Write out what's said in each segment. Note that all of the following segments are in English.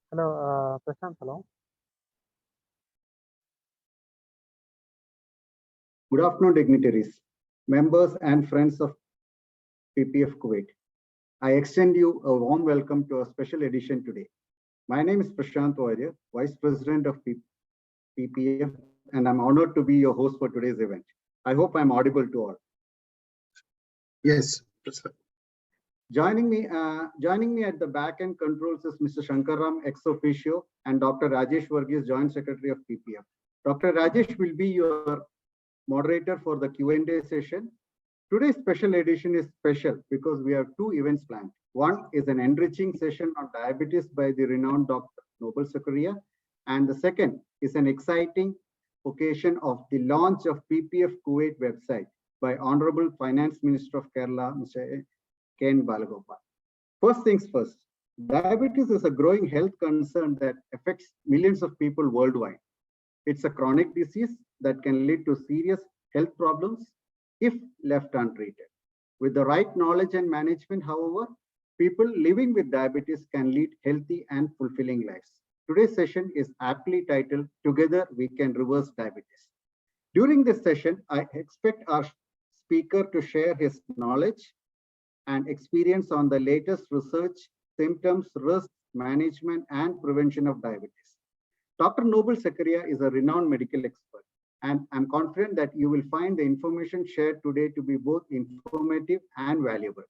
Hello, Prashant, hello. Good afternoon, dignitaries, members and friends of PPF Kuwait. I extend you a warm welcome to our special edition today. My name is Prashant Warrior, Vice President of PPF, and I'm honored to be your host for today's event. I hope I'm audible to all. Yes, Prashant. Joining me at the back end controls is Mr. Shankaram, ex officio, and Dr. Rajesh Varghese, Joint Secretary of PPF. Dr. Rajesh will be your moderator for the Q&A session. Today's special edition is special because we have two events planned. One is an enriching session on diabetes by the renowned Dr.Noble Zachariah, and the second is an exciting occasion of the launch of PPF Kuwait website by Honorable Finance Minister of Kerala, Mr. Balagopal. First things first, diabetes is a growing health concern that affects millions of people worldwide. It's a chronic disease that can lead to serious health problems if left untreated. With the right knowledge and management, however, people living with diabetes can lead healthy and fulfilling lives. Today's session is aptly titled, Together We Can Reverse Diabetes. During this session, I expect our speaker to share his knowledge and experience on the latest research, symptoms, risks, management, and prevention of diabetes. Dr. Noble Zachariah is a renowned medical expert, and I'm confident that you will find the information shared today to be both informative and valuable.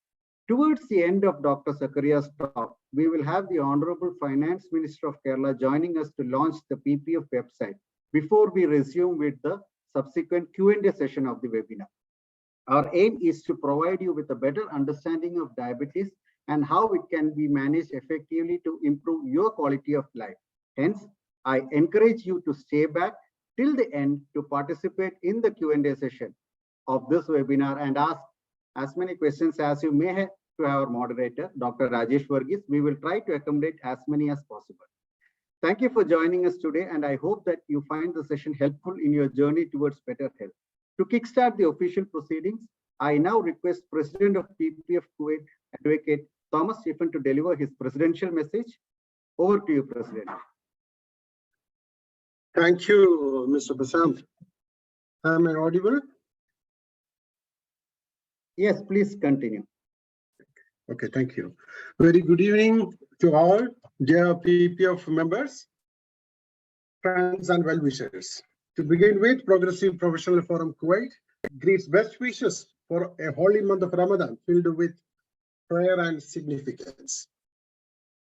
Towards the end of Dr. Zachariah's talk, we will have the Honorable Finance Minister of Kerala joining us to launch the PPF website before we resume with the subsequent Q&A session of the webinar. Our aim is to provide you with a better understanding of diabetes and how it can be managed effectively to improve your quality of life. Hence, I encourage you to stay back till the end to participate in the Q&A session of this webinar and ask as many questions as you may have to our moderator, Dr. Rajesh Varghese. We will try to accommodate as many as possible. Thank you for joining us today, and I hope that you find the session helpful in your journey towards better health. To kickstart the official proceedings, I now request President of PPF Kuwait, Advocate Thomas Stephen, to deliver his presidential message. Over to you, President. Thank you, Mr. Prashant. Am I audible? Yes, please continue. Okay, thank you. Very good evening to all, dear PPF members, friends, and well-wishers. To begin with, Progressive Professional Forum Kuwait greets best wishes for a holy month of Ramadan filled with prayer and significance.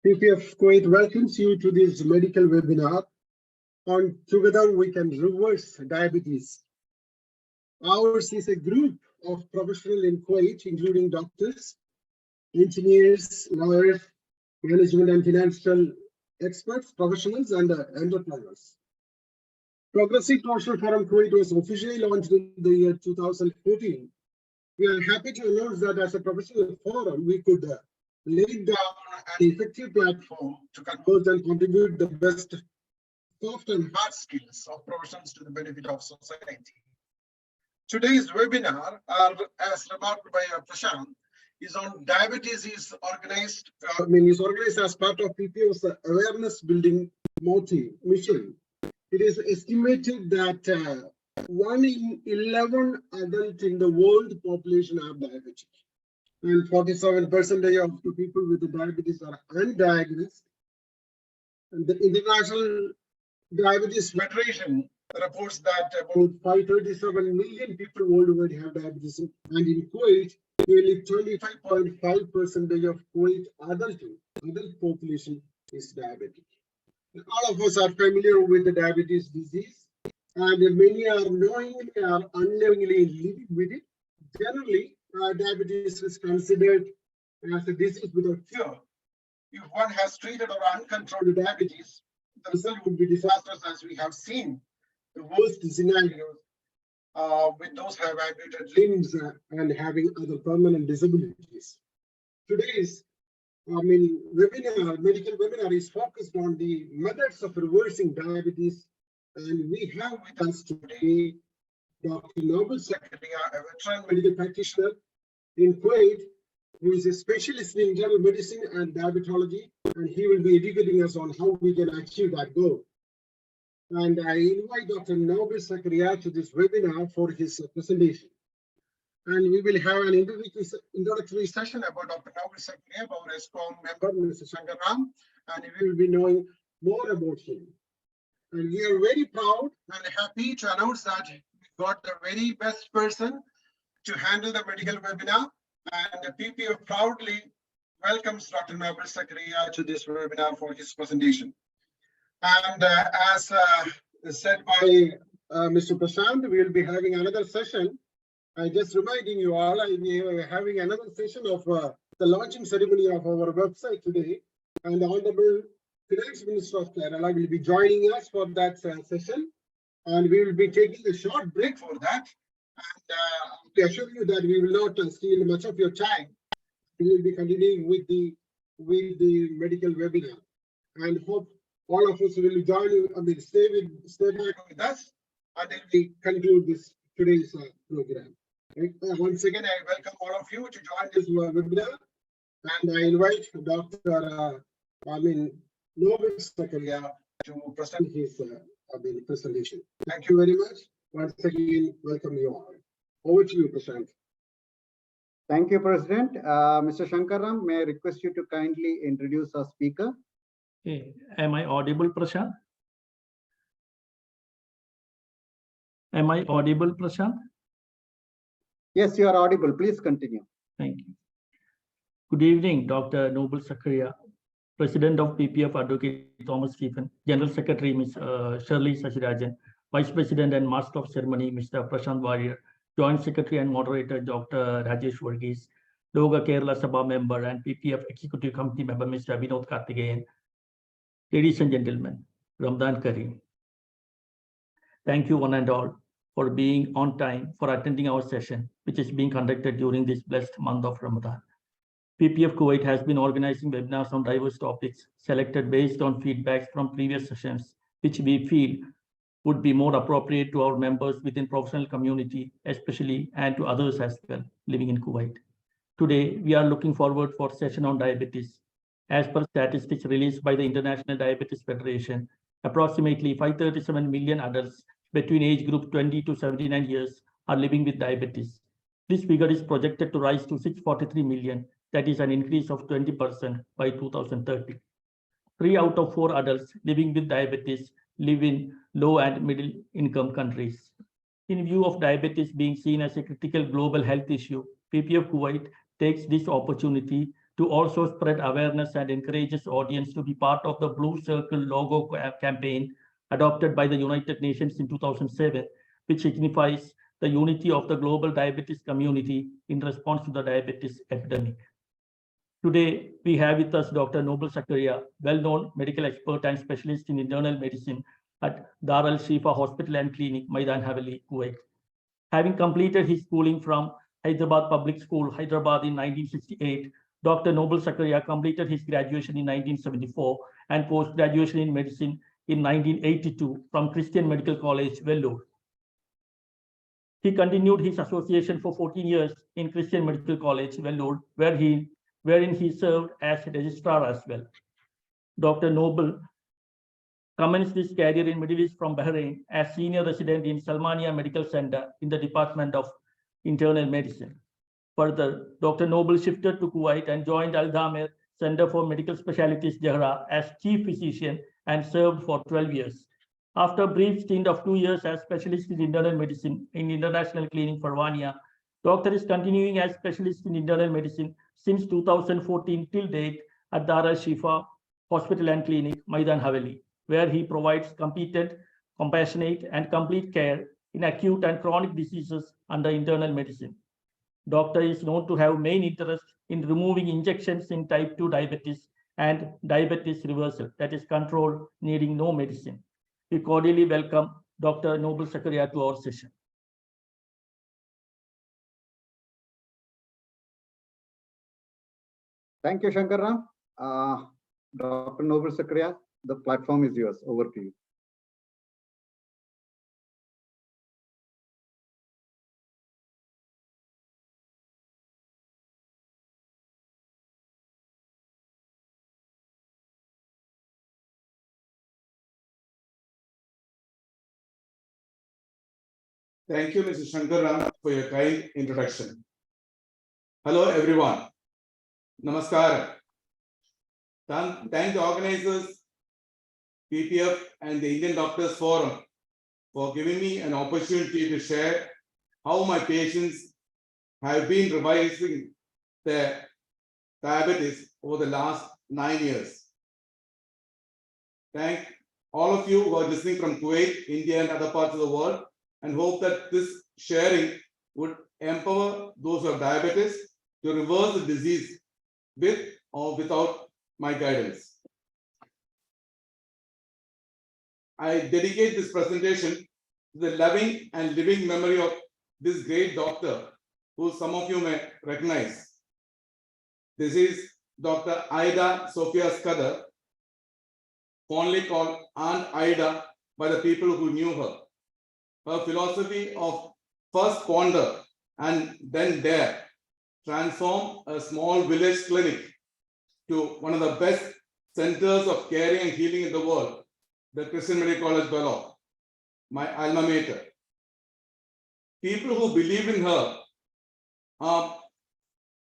PPF Kuwait welcomes you to this medical webinar on Together We Can Reverse Diabetes. Ours is a group of professionals in Kuwait, including doctors, engineers, lawyers, management and financial experts, professionals, and entrepreneurs. Progressive Professional Forum Kuwait was officially launched in the year 2014. We are happy to announce that as a professional forum, we could lay down an effective platform to convert and contribute the best soft and hard skills of professionals to the benefit of society. Today's webinar, as remarked by Prashant, is on diabetes. Is organized as part of PPO's awareness building mission. It is estimated that 1 in 11 adults in the world population are diabetic, and 47% of the people with the diabetes are undiagnosed. And the International Diabetes Federation reports that about 537 million people worldwide have diabetes, and in Kuwait, nearly 25.5% of Kuwait adult population is diabetic. All of us are familiar with the diabetes disease, and many are knowingly or unknowingly living with it. Generally, diabetes is considered as a disease without cure. If one has treated or uncontrolled diabetes, the result would be disastrous, as we have seen the worst scenarios with those who have amputated limbs and having other permanent disabilities. Today's medical webinar is focused on the methods of reversing diabetes, and we have with us today Dr. Noble Zachariah, a veteran medical practitioner in Kuwait, who is a specialist in internal medicine and diabetology, and he will be educating us on how we can achieve that goal. And I invite Dr. Noble Zachariah to this webinar for his presentation. And we will have an introductory session about Dr. Noble Zachariah, our strong member, Mr. Shankar Ram, and we will be knowing more about him. And we are very proud and happy to announce that we got the very best person to handle the medical webinar, and the PPF proudly welcomes Dr. Noble Zachariah to this webinar for his presentation. And as said by Mr. Prashant, we will be having another session. I just reminding you all, we are having another session of the launching ceremony of our website today, and the Honorable Finance Minister of Kerala will be joining us for that session, and we will be taking a short break for that. And to assure you that we will not steal much of your time, we will be continuing with the medical webinar, and hope all of us will join you. I mean, stay back with us until we conclude this today's program. Once again, I welcome all of you to join this webinar, and I invite Dr. Noble Zachariah to present his presentation. Thank you very much. Once again, welcome you all. Over to you, Prashant. Thank you, President. Mr. Shankaram, may I request you to kindly introduce our speaker? Okay. Am I audible, Prashant? Am I audible, Prashant? Yes, you are audible. Please continue. Thank you. Good evening, Dr. Noble Zachariah, President of PPF Advocate Thomas Stephen, General Secretary Ms. Shirley Sashirajan, Vice President and Master of Ceremony Mr. Prashant Warrior, Joint Secretary and Moderator Dr. Rajesh Varghese, Loga Kerala Sabha Member and PPF Executive Committee Member Mr. Vinod Karthikeyan. Ladies and gentlemen, Ramadan Kareem. Thank you one and all for being on time for attending our session, which is being conducted during this blessed month of Ramadan. PPF Kuwait has been organizing webinars on diverse topics selected based on feedbacks from previous sessions, which we feel would be more appropriate to our members within professional community, especially, and to others as well living in Kuwait. Today, we are looking forward for a session on diabetes. As per statistics released by the International Diabetes Federation, approximately 537 million adults between age group 20 to 79 years are living with diabetes. This figure is projected to rise to 643 million, that is an increase of 20% by 2030. 3 out of 4 adults living with diabetes live in low and middle income countries. In view of diabetes being seen as a critical global health issue, PPF Kuwait takes this opportunity to also spread awareness and encourages audience to be part of the Blue Circle logo campaign adopted by the United Nations in 2007, which signifies the unity of the global diabetes community in response to the diabetes epidemic. Today, we have with us Dr. Noble Zachariah, well-known medical expert and specialist in internal medicine at Dar Al Shifa Hospital and Clinic, Maidan Haveli, Kuwait. Having completed his schooling from Hyderabad Public School, Hyderabad in 1968, Dr. Noble Zachariah completed his graduation in 1974 and post-graduation in medicine in 1982 from Christian Medical College, Vellore. He continued his association for 14 years in Christian Medical College, Vellore, wherein he served as registrar as well. Dr. Noble commenced his career in Middle East from Bahrain as senior resident in Salmania Medical Center in the Department of Internal Medicine. Further, Dr. Noble shifted to Kuwait and joined Al-Damer Center for Medical Specialties, Jahra, as chief physician and served for 12 years. After a brief stint of 2 years as specialist in internal medicine in International Clinic Farwania, Doctor is continuing as specialist in internal medicine since 2014 till date at Dar Al Shifa Hospital and Clinic, Maidan Haveli, where he provides competent, compassionate, and complete care in acute and chronic diseases under internal medicine. Doctor is known to have main interest in removing injections in type 2 diabetes and diabetes reversal, that is control needing no medicine. We cordially welcome Dr. Noble Zachariah to our session. Thank you, Shankaram. Dr. Noble Zachariah, the platform is yours. Over to you. Thank you, Mr. Shankaram, for your kind introduction. Hello, everyone. Namaskar. Thank the organizers, PPF, and the Indian Doctors Forum for giving me an opportunity to share how my patients have been revising their diabetes over the last 9 years. Thank all of you who are listening from Kuwait, India, and other parts of the world, and hope that this sharing would empower those who have diabetes to reverse the disease with or without my guidance. I dedicate this presentation to the loving and living memory of this great doctor, who some of you may recognize. This is Dr. Ida Sophia Scudder, fondly called Aunt Ida by the people who knew her. Her philosophy of first ponder and then dare transformed a small village clinic to one of the best centers of caring and healing in the world, the Christian Medical College, Balagopal, my alma mater. People who believe in her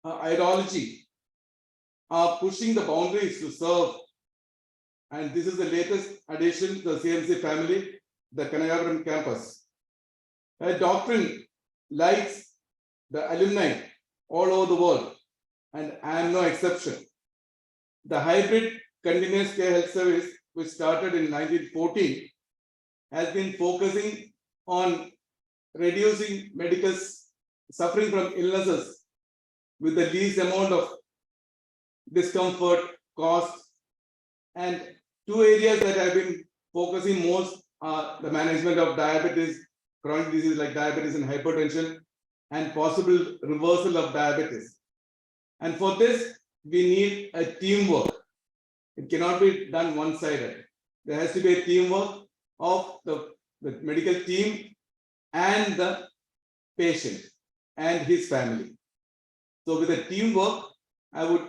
ideology are pushing the boundaries to serve. And this is the latest addition to the CMC family, the Kanagapuram campus. Her doctrine lights the alumni all over the world, and I am no exception. The hybrid continuous care health service, which started in 1914, has been focusing on reducing medical suffering from illnesses with the least amount of discomfort, cost, and two areas that have been focusing most are the management of diabetes, chronic disease like diabetes and hypertension, and possible reversal of diabetes. And for this, we need a teamwork. It cannot be done one-sided. There has to be a teamwork of the medical team and the patient and his family. So with the teamwork, I would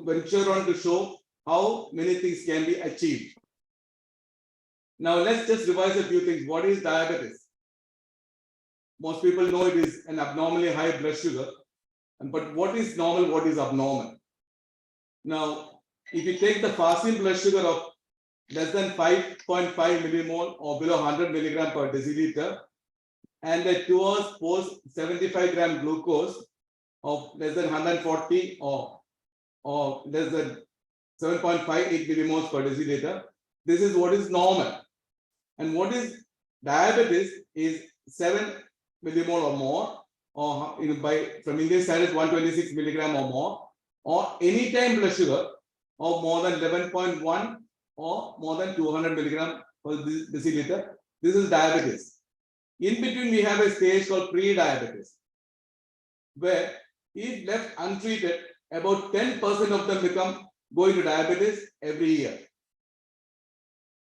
venture on to show how many things can be achieved. Now let's just revise a few things. What is diabetes? Most people know it is an abnormally high blood sugar. But what is normal, what is abnormal? Now, if you take the fasting blood sugar of less than 5.5 millimole or below 100 milligram per deciliter, and a 2 hours post 75 gram glucose of less than 140 or less than 7.58 millimoles per deciliter, this is what is normal. And what is diabetes is 7 millimole or more, or from Indian standards 126 milligram or more, or any time blood sugar of more than 11.1 or more than 200 milligram per deciliter. This is diabetes. In between, we have a stage called pre-diabetes, where if left untreated, about 10% of them go into diabetes every year.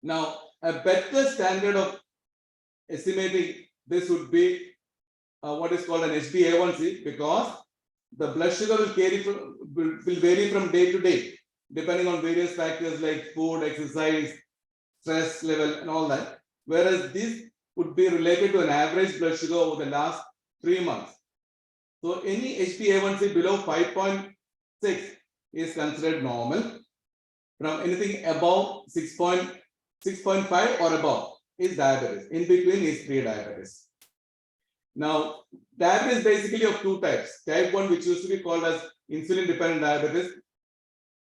Now, a better standard of estimating this would be what is called an HbA1c, because the blood sugar will vary from day to day, depending on various factors like food, exercise, stress level, and all that. Whereas this would be related to an average blood sugar over the last 3 months. So any HbA1c below 5.6 is considered normal. From anything above 6.5 or above is diabetes. In between is pre-diabetes. Now, diabetes is basically of two types. Type 1, which used to be called as insulin-dependent diabetes,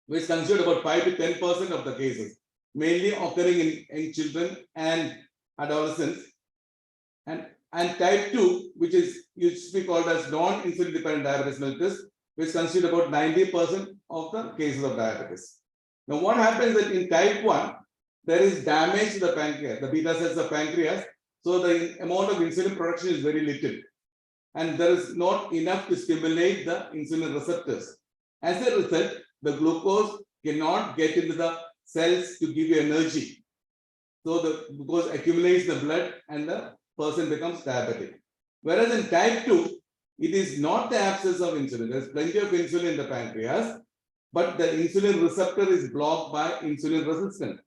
which constitute about 5 to 10% of the cases, mainly occurring in children and adolescents. And type 2, which used to be called as non-insulin-dependent diabetes mellitus, which constitute about 90% of the cases of diabetes. Now, what happens is that in type 1, there is damage to the pancreas, the beta cells of pancreas. So the amount of insulin production is very little. And there is not enough to stimulate the insulin receptors. As a result, the glucose cannot get into the cells to give you energy. So the glucose accumulates in the blood and the person becomes diabetic. Whereas in type 2, it is not the absence of insulin. There's plenty of insulin in the pancreas, but the insulin receptor is blocked by insulin resistance.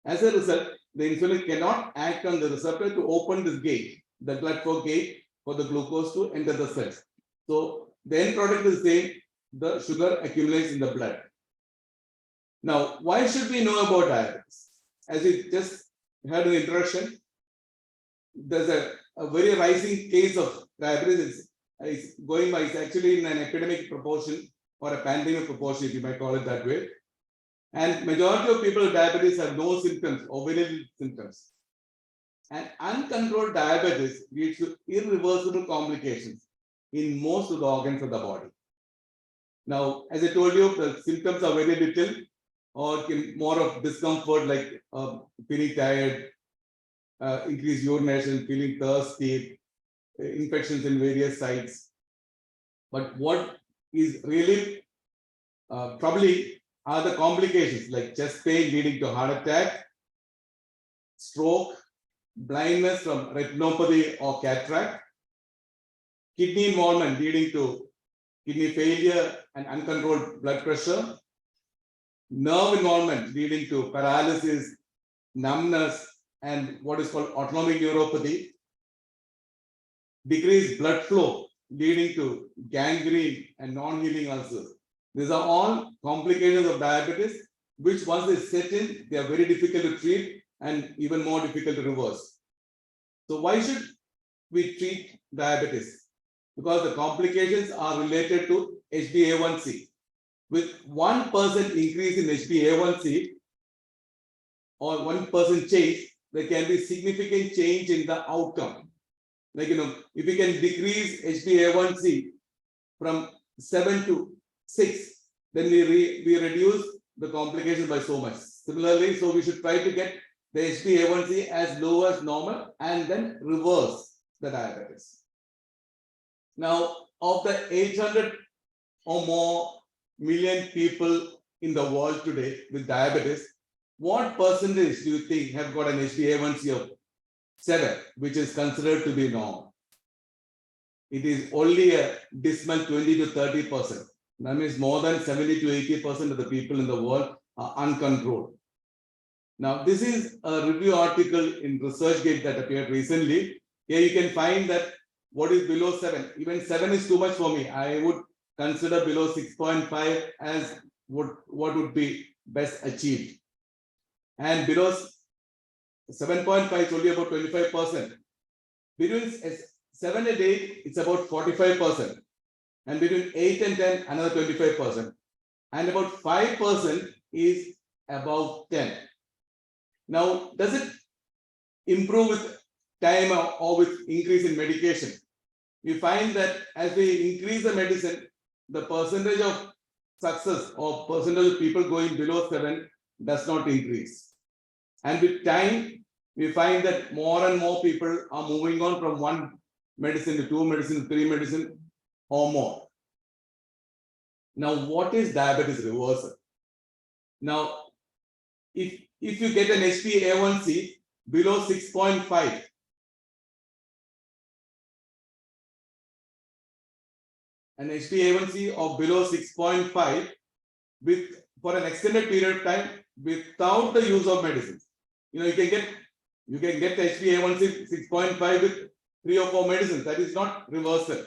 As a result, the insulin cannot act on the receptor to open this gate the blood flow gate for the glucose to enter the cells. So the end product is the same, the sugar accumulates in the blood. Now, why should we know about diabetes? As we just heard in the introduction, there's a very rising case of diabetes. It's going by, it's actually in an epidemic proportion or a pandemic proportion, if you might call it that way. And majority of people with diabetes have no symptoms or very little symptoms. And uncontrolled diabetes leads to irreversible complications in most of the organs of the body. Now, as I told you, the symptoms are very little or more of discomfort like feeling tired, increased urination, feeling thirsty, infections in various sites. But what is really troubling are the complications like chest pain leading to heart attack, stroke, blindness from retinopathy or cataract, kidney involvement leading to kidney failure and uncontrolled blood pressure, nerve involvement leading to paralysis, numbness, and what is called autonomic neuropathy, decreased blood flow leading to gangrene and non-healing ulcers. These are all complications of diabetes, which once they set in, they are very difficult to treat and even more difficult to reverse. So why should we treat diabetes? Because the complications are related to HbA1c. With 1% increase in HbA1c or 1% change, there can be significant change in the outcome. Like, if we can decrease HbA1c from 7 to 6, then we reduce the complications by so much. Similarly, so we should try to get the HbA1c as low as normal and then reverse the diabetes. Now, of the 800 or more million people in the world today with diabetes, what percentage do you think have got an HbA1c of 7, which is considered to be normal? It is only a dismal 20 to 30%. That means more than 70 to 80% of the people in the world are uncontrolled. Now, this is a review article in ResearchGate that appeared recently. Here you can find that what is below 7. Even 7 is too much for me. I would consider below 6.5 as what would be best achieved. And below 7.5 is only about 25%. Between 7 and 8, it's about 45%. And between 8 and 10, another 25%. And about 5% is above 10. Now, does it improve with time or with increase in medication? We find that as we increase the medicine, the percentage of success or percentage of people going below 7 does not increase. And with time, we find that more and more people are moving on from 1 medicine to 2 medicine, 3 medicine or more. Now, what is diabetes reversal? Now, if you get an HbA1c below 6.5, an HbA1c of below 6.5 for an extended period of time without the use of medicines. You can get the HbA1c 6.5 with 3 or 4 medicines. That is not reversal.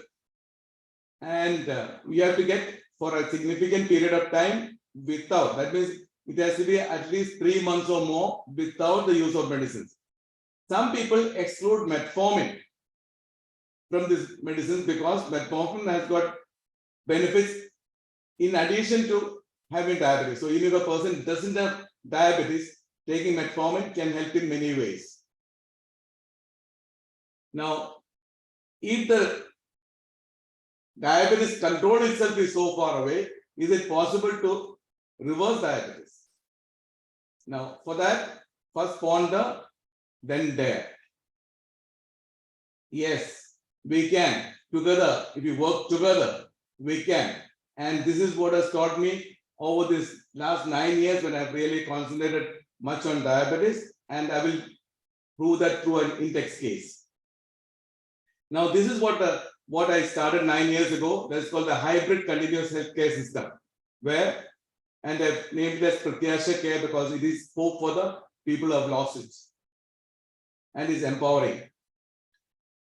And we have to get for a significant period of time without. That means it has to be at least 3 months or more without the use of medicines. Some people exclude metformin from these medicines because metformin has got benefits in addition to having diabetes. So even if a person doesn't have diabetes, taking metformin can help in many ways. Now, if the diabetes control itself is so far away, is it possible to reverse diabetes? Now, for that, first ponder, then dare. Yes, we can. Together, if we work together, we can. And this is what has taught me over this last 9 years when I've really concentrated much on diabetes, and I will prove that through an in-text case. Now, this is what I started 9 years ago. That's called the hybrid continuous healthcare system, where, and I've named it as Pratyasha Care because it is hope for the people who have lost it, and is empowering.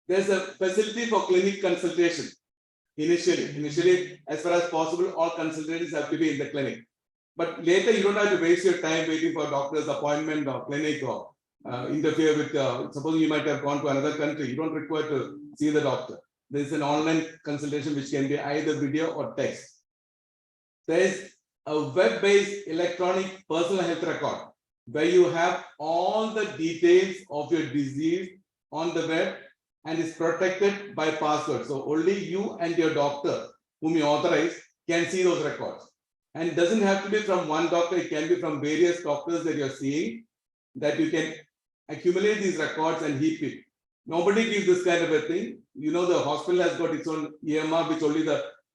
there's a facility for clinic consultation. Initially, as far as possible, all consultations have to be in the clinic. But later, you don't have to waste your time waiting for a doctor's appointment or clinic or interfere with, suppose you might have gone to another country, you don't require to see the doctor. There is an online consultation which can be either video or text. There is a web-based electronic personal health record where you have all the details of your disease on the web and is protected by password. So only you and your doctor whom you authorize can see those records. And it doesn't have to be from one doctor, it can be from various doctors that you're seeing, that you can accumulate these records and heap it. Nobody gives this kind of a thing. You know, the hospital has got its own EMR, which only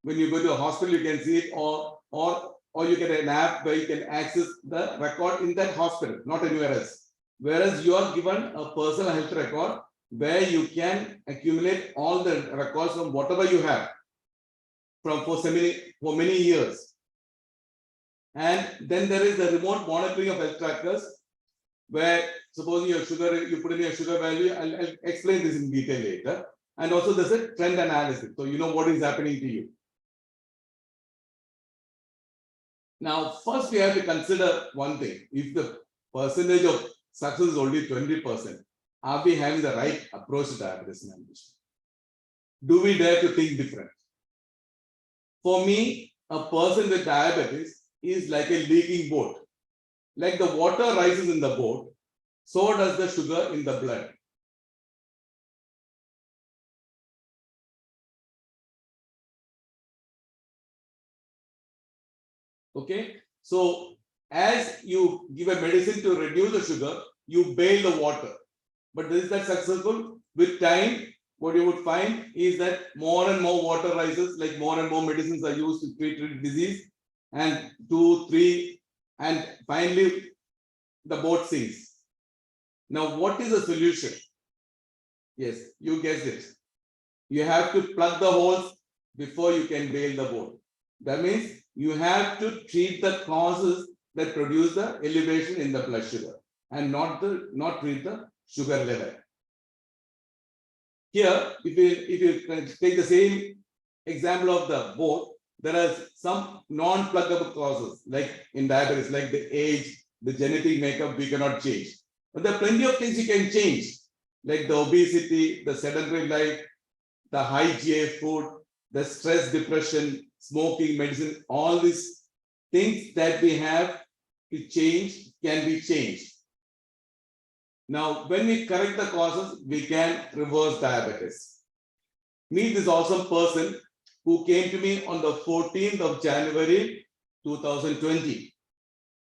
when you go to a hospital, you can see it, or you get an app where you can access the record in that hospital, not anywhere else. Whereas you are given a personal health record where you can accumulate all the records from whatever you have for many years. And then there is the remote monitoring of health trackers, where suppose your sugar, you put in your sugar value. I'll explain this in detail later. And also there's a trend analysis, so you know what is happening to you. Now, first we have to consider one thing. If the percentage of success is only 20%, are we having the right approach to diabetes management? Do we dare to think different? For me, a person with diabetes is like a leaking boat. Like the water rises in the boat, so does the sugar in the blood. Okay, so as you give a medicine to reduce the sugar, you bail the water. But is that successful? With time, what you would find is that more and more water rises, like more and more medicines are used to treat disease, and 2, 3, and finally the boat sinks. Now, what is the solution? Yes, you guessed it. You have to plug the holes before you can bail the boat. That means you have to treat the causes that produce the elevation in the blood sugar and not treat the sugar level. Here, if you take the same example of the boat, there are some non-pluggable causes, like in diabetes, like the age, the genetic makeup, we cannot change. But there are plenty of things you can change, like the obesity, the sedentary life, the high GI food, the stress, depression, smoking, medicine, all these things that we have to change can be changed. Now, when we correct the causes, we can reverse diabetes. Meet this awesome person who came to me on the 14th of January 2020.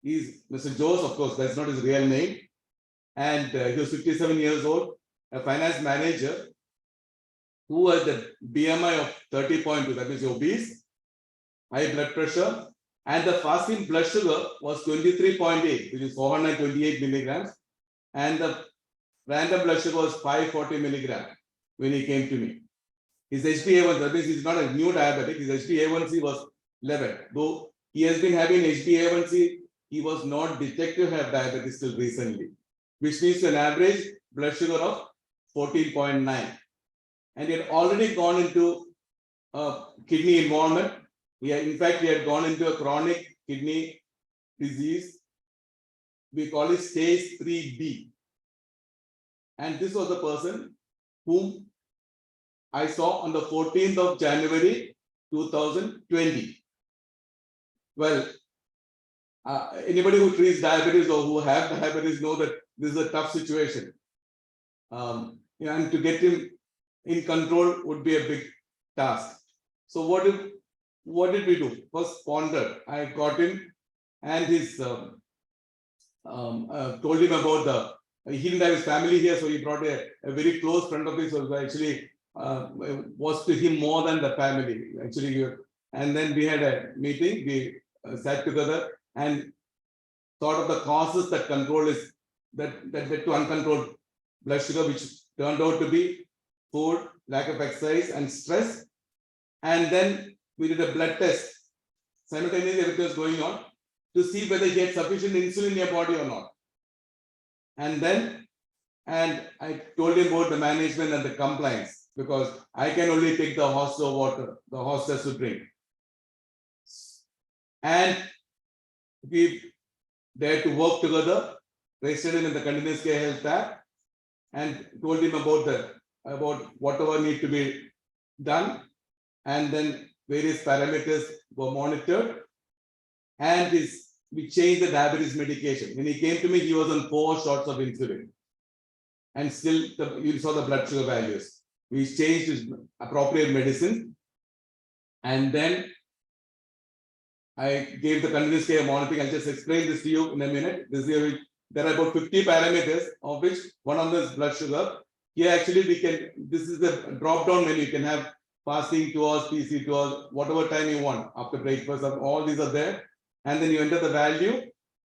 He's Mr. Jose, of course, that's not his real name. And he was 57 years old, a finance manager who has the BMI of 30.2, that means obese, high blood pressure, and the fasting blood sugar was 23.8, which is 428 milligrams, and the random blood sugar was 540 milligrams when he came to me. His HbA1c, that means he's not a new diabetic, his HbA1c was 11. Though he has been having HbA1c, he was not detected to have diabetes till recently, which means an average blood sugar of 14.9. And he had already gone into kidney involvement. In fact, he had gone into a chronic kidney disease. We call it stage 3B. And this was the person whom I saw on the 14th of January 2020. Well, anybody who treats diabetes or who have diabetes know that this is a tough situation. And to get him in control would be a big task. So what did we do? First, pondered. I got him and his told him about he didn't have his family here, so he brought a very close friend of his who actually was to him more than the family. Actually, and then we had a meeting. We sat together and thought of the causes that led to uncontrolled blood sugar, which turned out to be food, lack of exercise, and stress. And then we did a blood test. Simultaneously, everything was going on to see whether he had sufficient insulin in your body or not. And I told him about the management and the compliance. because I can only take the horse of water, the horse has to drink. And we dared to work together, registered him in the continuous care health app, and told him about whatever need to be done, and then various parameters were monitored, and we changed the diabetes medication. When he came to me, he was on 4 shots of insulin, and still you saw the blood sugar values. We changed his appropriate medicine, and then I gave the continuous care monitoring. I'll just explain this to you in a minute. There are about 50 parameters, of which one of them is blood sugar. Here actually this is the drop down menu. You can have fasting 2 hours, PC 2 hours, whatever time you want after breakfast, all these are there. And then you enter the value,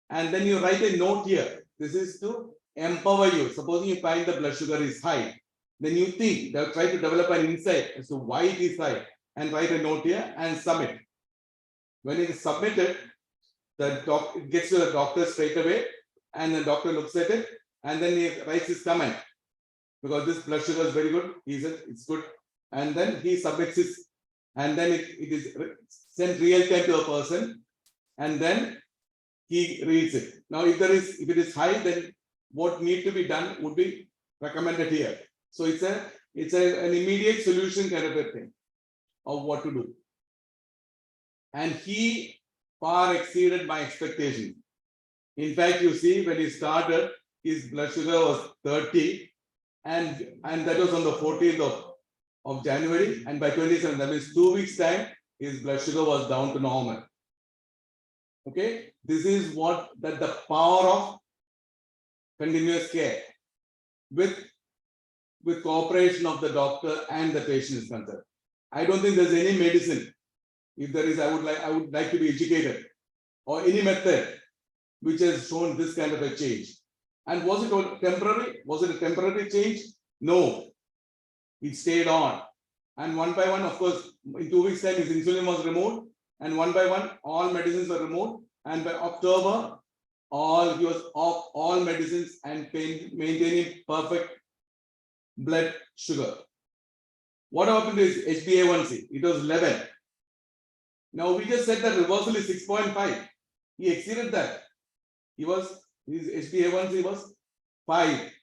and then you write a note here. This is to empower you. Supposing you find the blood sugar is high, then you think, try to develop an insight as to why it is high, and write a note here and submit. When it is submitted, it gets to the doctor straight away, and the doctor looks at it, and then he writes his comment. Because this blood sugar is very good, he said it's good, and then he submits his, and then it is sent real time to a person, and then he reads it. Now, if it is high, then what need to be done would be recommended here. So it's an immediate solution kind of a thing of what to do. And he far exceeded my expectation. In fact, you see, when he started, his blood sugar was 30, and that was on the 14th of January, and by 27th, that means 2 weeks time, his blood sugar was down to normal. Okay, this is the power of continuous care with cooperation of the doctor and the patient is concerned. I don't think there's any medicine. If there is, I would like to be educated, or any method which has shown this kind of a change. And was it all temporary? Was it a temporary change? No, it stayed on. And one by one, of course, in 2 weeks' time, his insulin was removed, and one by one, all medicines were removed. And by October, he was off all medicines and maintaining perfect blood sugar. What happened is HbA1c? It was 11. Now we just said that reversal is 6.5. He exceeded that. His HbA1c was 5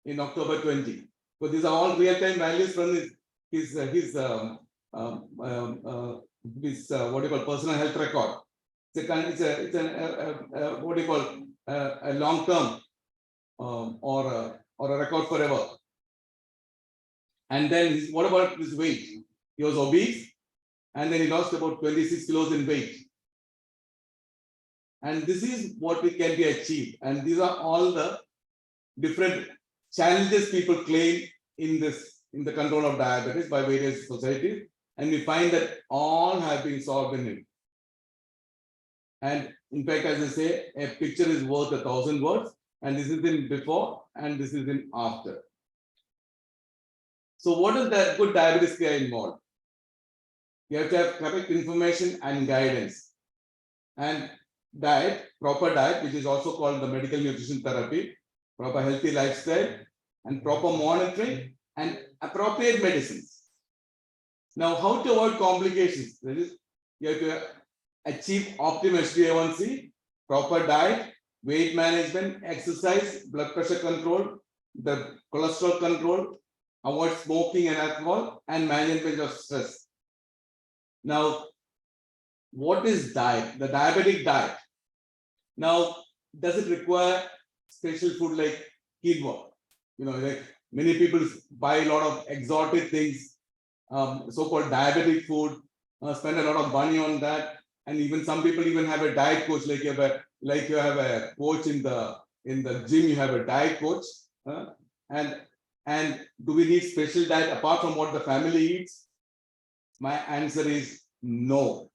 in October 20. So these are all real-time values from his what do you call personal health record. It's a what do you call a long-term or a record forever. And then what about his weight? He was obese, and then he lost about 26 kilos in weight. And this is what can be achieved. And these are all the different challenges people claim in the control of diabetes by various societies. And we find that all have been solved in it. And in fact, as I say, a picture is worth 1,000 words. And this is in before, and this is in after. So what does that good diabetes care involve? You have to have correct information and guidance. And diet, proper diet, which is also called the medical nutrition therapy, proper healthy lifestyle, and proper monitoring and appropriate medicines. Now, how to avoid complications? That is, you have to achieve optimal HbA1c, proper diet, weight management, exercise, blood pressure control, the cholesterol control, avoid smoking and alcohol, and management of stress. Now, what is diet? The diabetic diet. Now, does it require special food like quinoa? Like many people buy a lot of exotic things, so-called diabetic food, spend a lot of money on that, and even some people even have a diet coach, like you have a coach in the gym, you have a diet coach, and do we need special diet apart from what the family eats? My answer is no.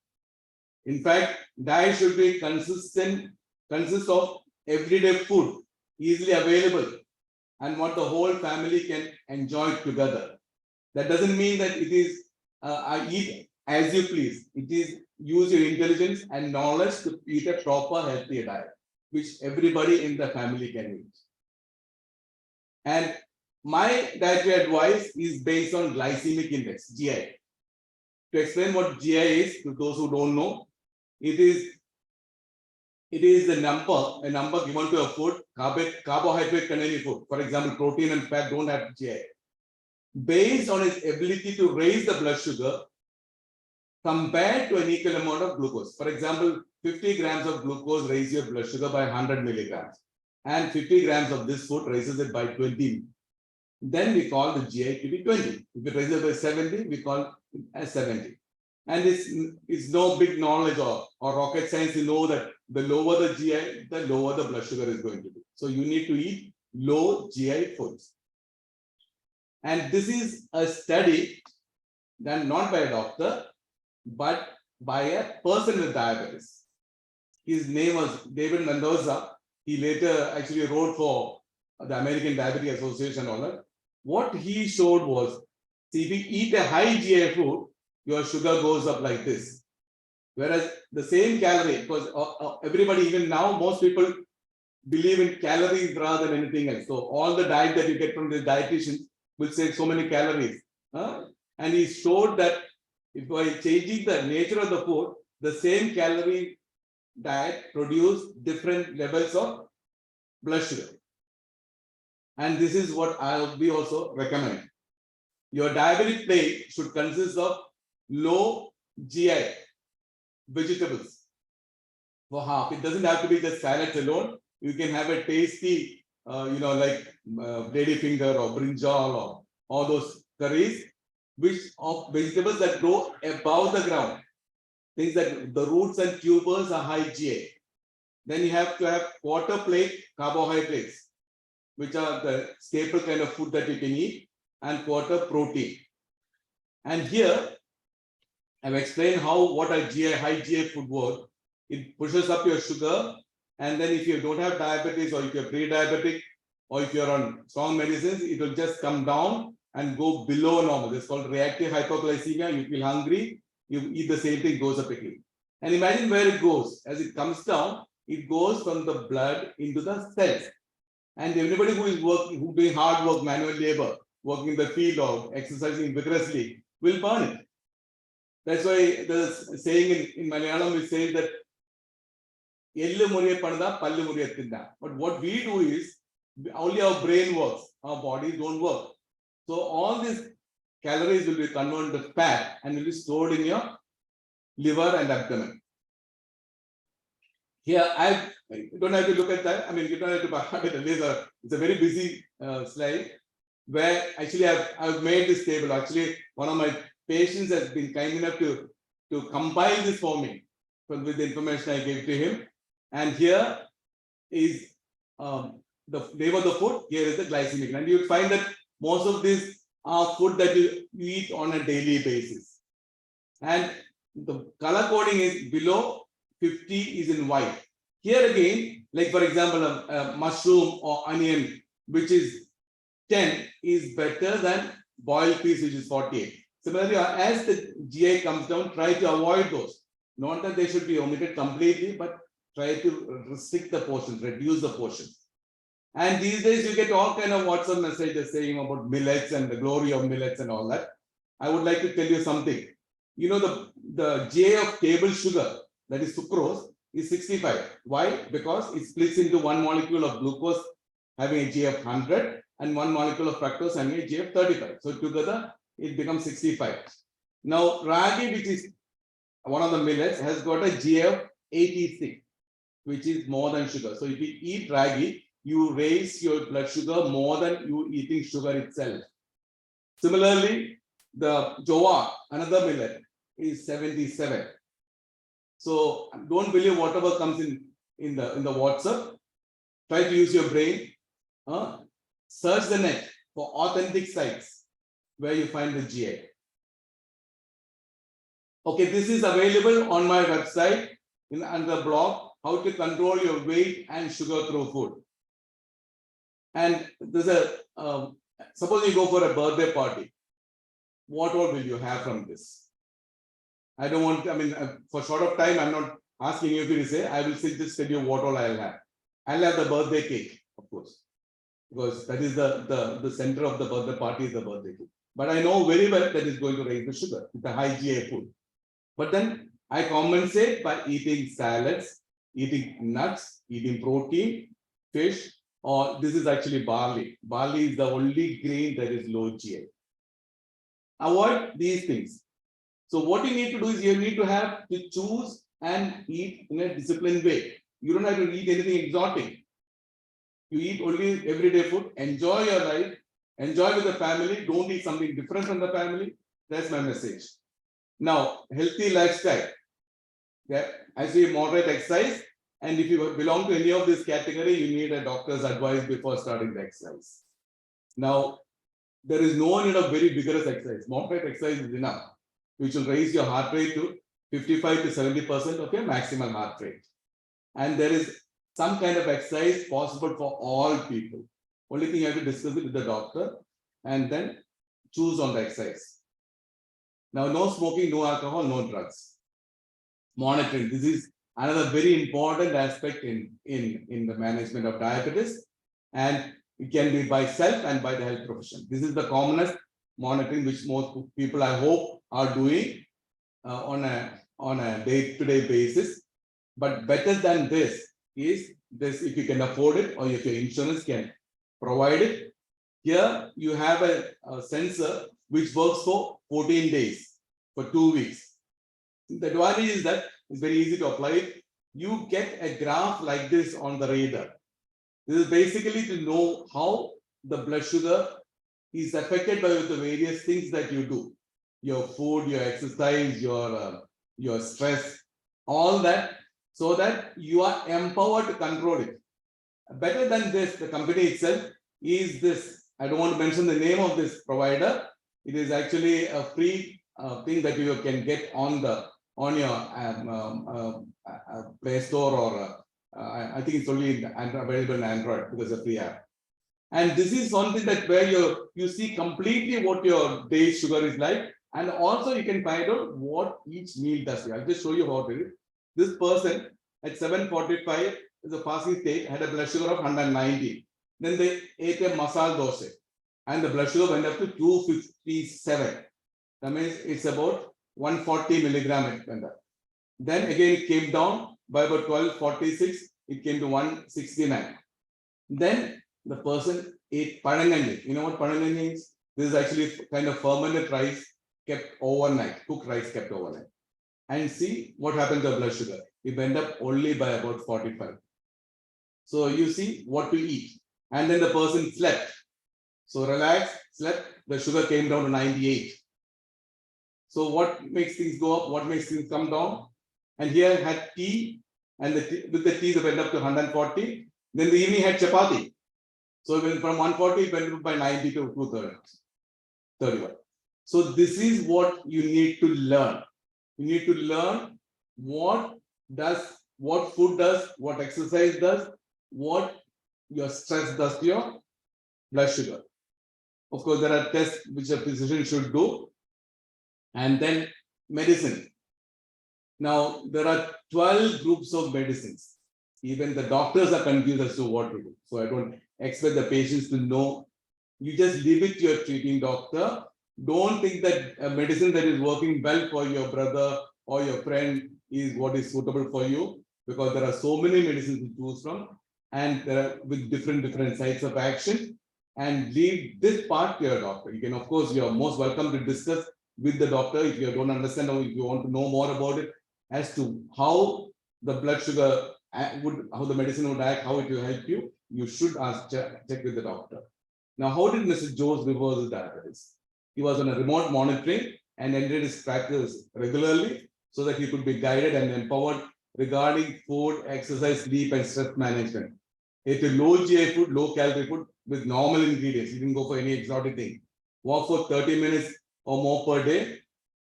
In fact, diet should be consist of everyday food, easily available, and what the whole family can enjoy together. That doesn't mean that it is eat as you please. It is use your intelligence and knowledge to eat a proper healthy diet, which everybody in the family can eat. And my dietary advice is based on glycemic index, GI. To explain what GI is, to those who don't know, it is a number given to a food, carbohydrate containing food. For example, protein and fat don't have GI. Based on its ability to raise the blood sugar compared to an equal amount of glucose. For example, 50 grams of glucose raises your blood sugar by 100 milligrams. And 50 grams of this food raises it by 20. Then we call the GI to be 20. If it raises by 70, we call it as 70. And it's no big knowledge or rocket science to know that the lower the GI, the lower the blood sugar is going to be. So you need to eat low GI foods. And this is a study done not by a doctor, but by a person with diabetes. His name was David Mendoza. He later actually wrote for the American Diabetes Association and all that. What he showed was, see, if you eat a high GI food, your sugar goes up like this. Whereas the same calorie, because everybody, even now, most people believe in calories rather than anything else. So all the diet that you get from the dietitians will say so many calories. And he showed that if by changing the nature of the food, the same calorie diet produce different levels of blood sugar. And this is what we also recommend. Your diabetic plate should consist of low GI vegetables for half. It doesn't have to be just salads alone. You can have a tasty, like lady finger or brinjal or all those curries, which of vegetables that grow above the ground. Things that the roots and tubers are high GI. Then you have to have quarter plate carbohydrates, which are the staple kind of food that you can eat, and quarter protein. And here, I've explained what a high GI food works. It pushes up your sugar, and then if you don't have diabetes, or if you're pre-diabetic, or if you're on strong medicines, it will just come down and go below normal. It's called reactive hypoglycemia. You feel hungry, you eat the same thing, goes up again. And imagine where it goes. As it comes down, it goes from the blood into the cells. And everybody who is who doing hard work, manual labor, working in the field or exercising vigorously, will burn it. That's why the saying in Malayalam is saying that but what we do is only our brain works, our bodies don't work. So all these calories will be converted to fat and will be stored in your liver and abdomen. Here, you don't have to look at that. I mean, you don't have to have it. It's a very busy slide where actually I've made this table. Actually, one of my patients has been kind enough to compile this for me with the information I gave to him. And here is the name of the food. Here is the glycemic. And you'll find that most of these are food that you eat on a daily basis. And the color coding is below 50 is in white. Here again, like for example, a mushroom or onion, which is 10, is better than boiled peas, which is 48. Similarly, as the GI comes down, try to avoid those. Not that they should be omitted completely, but try to restrict the portions, reduce the portions. And these days, you get all kind of WhatsApp messages saying about millets and the glory of millets and all that. I would like to tell you something. You know, the GI of table sugar, that is sucrose, is 65. Why? Because it splits into one molecule of glucose having a GI of 100 and one molecule of fructose having a GI of 35. So together, it becomes 65. Now, ragi, which is one of the millets, has got a GI of 86, which is more than sugar. So if you eat ragi, you raise your blood sugar more than you eating sugar itself. Similarly, the jowar, another millet, is 77. So don't believe whatever comes in the WhatsApp. Try to use your brain. Search the net for authentic sites where you find the GI. Okay, this is available on my website under the blog, how to control your weight and sugar through food. And there's suppose you go for a birthday party. What all will you have from this? I don't want, for short of time, I'm not asking you to say, I will just tell you what all I'll have. I'll have the birthday cake, of course. because that is the center of the birthday party is the birthday cake. But I know very well that is going to raise the sugar with the high GI food. But then I compensate by eating salads, eating nuts, eating protein, fish, or this is actually barley. Barley is the only grain that is low GI. Avoid these things. So what you need to do is you need to have to choose and eat in a disciplined way. You don't have to eat anything exotic. You eat only everyday food, enjoy your life, enjoy with the family, don't eat something different from the family. That's my message. Now, healthy lifestyle. Yeah, as we moderate exercise, and if you belong to any of this category, you need a doctor's advice before starting the exercise. Now, there is no need of very vigorous exercise. Moderate exercise is enough, which will raise your heart rate to 55 to 70% of your maximum heart rate. And there is some kind of exercise possible for all people. Only thing you have to discuss it with the doctor and then choose on the exercise. Now, no smoking, no alcohol, no drugs. Monitoring. This is another very important aspect in the management of diabetes, and it can be by self and by the health profession. This is the commonest monitoring which most people, I hope, are doing on a day-to-day basis. But better than this is this, if you can afford it or if your insurance can provide it. Here you have a sensor which works for 14 days, for 2 weeks. The advantage is that it's very easy to apply it. You get a graph like this on the radar. This is basically to know how the blood sugar is affected by the various things that you do. Your food, your exercise, your stress, all that, so that you are empowered to control it. Better than this, the company itself is this. I don't want to mention the name of this provider. It is actually a free thing that you can get on your Play Store, or I think it's only available in Android because it's a free app. And this is something that where you see completely what your day's sugar is like, and also you can find out what each meal does. I'll just show you how it is. This person at 7:45 is a fasting state, had a blood sugar of 190. Then they ate a masala dosa, and the blood sugar went up to 257. That means it's about 140 milligram. Then again it came down by about 12:46. It came to 169. Then the person ate pananganji. You know what pananganji means? This is actually kind of fermented rice kept overnight, cooked rice kept overnight. And see what happened to the blood sugar. It went up only by about 45. So you see what to eat. And then the person slept. So relaxed, slept, the sugar came down to 98. So what makes things go up? What makes things come down? And here had tea, and with the tea, they went up to 140. Then the evening had chapati. So it went from 140, it went up by 90 to 231. So this is what you need to learn. You need to learn what food does, what exercise does, what your stress does to your blood sugar. Of course, there are tests which a physician should do. And then medicine. Now, there are 12 groups of medicines. Even the doctors are confused as to what to do. So I don't expect the patients to know. You just leave it to your treating doctor. Don't think that a medicine that is working well for your brother or your friend is what is suitable for you, because there are so many medicines to choose from, and there are with different sites of action. And leave this part to your doctor. You can, of course, you are most welcome to discuss with the doctor if you don't understand or if you want to know more about it as to how the blood sugar how the medicine would act, how it will help you. You should check with the doctor. Now, how did Mr. Jones reverse his diabetes? He was on a remote monitoring and ended his practice regularly so that he could be guided and empowered regarding food, exercise, sleep, and stress management. Ate low GI food, low calorie food with normal ingredients. He didn't go for any exotic thing. Walk for 30 minutes or more per day.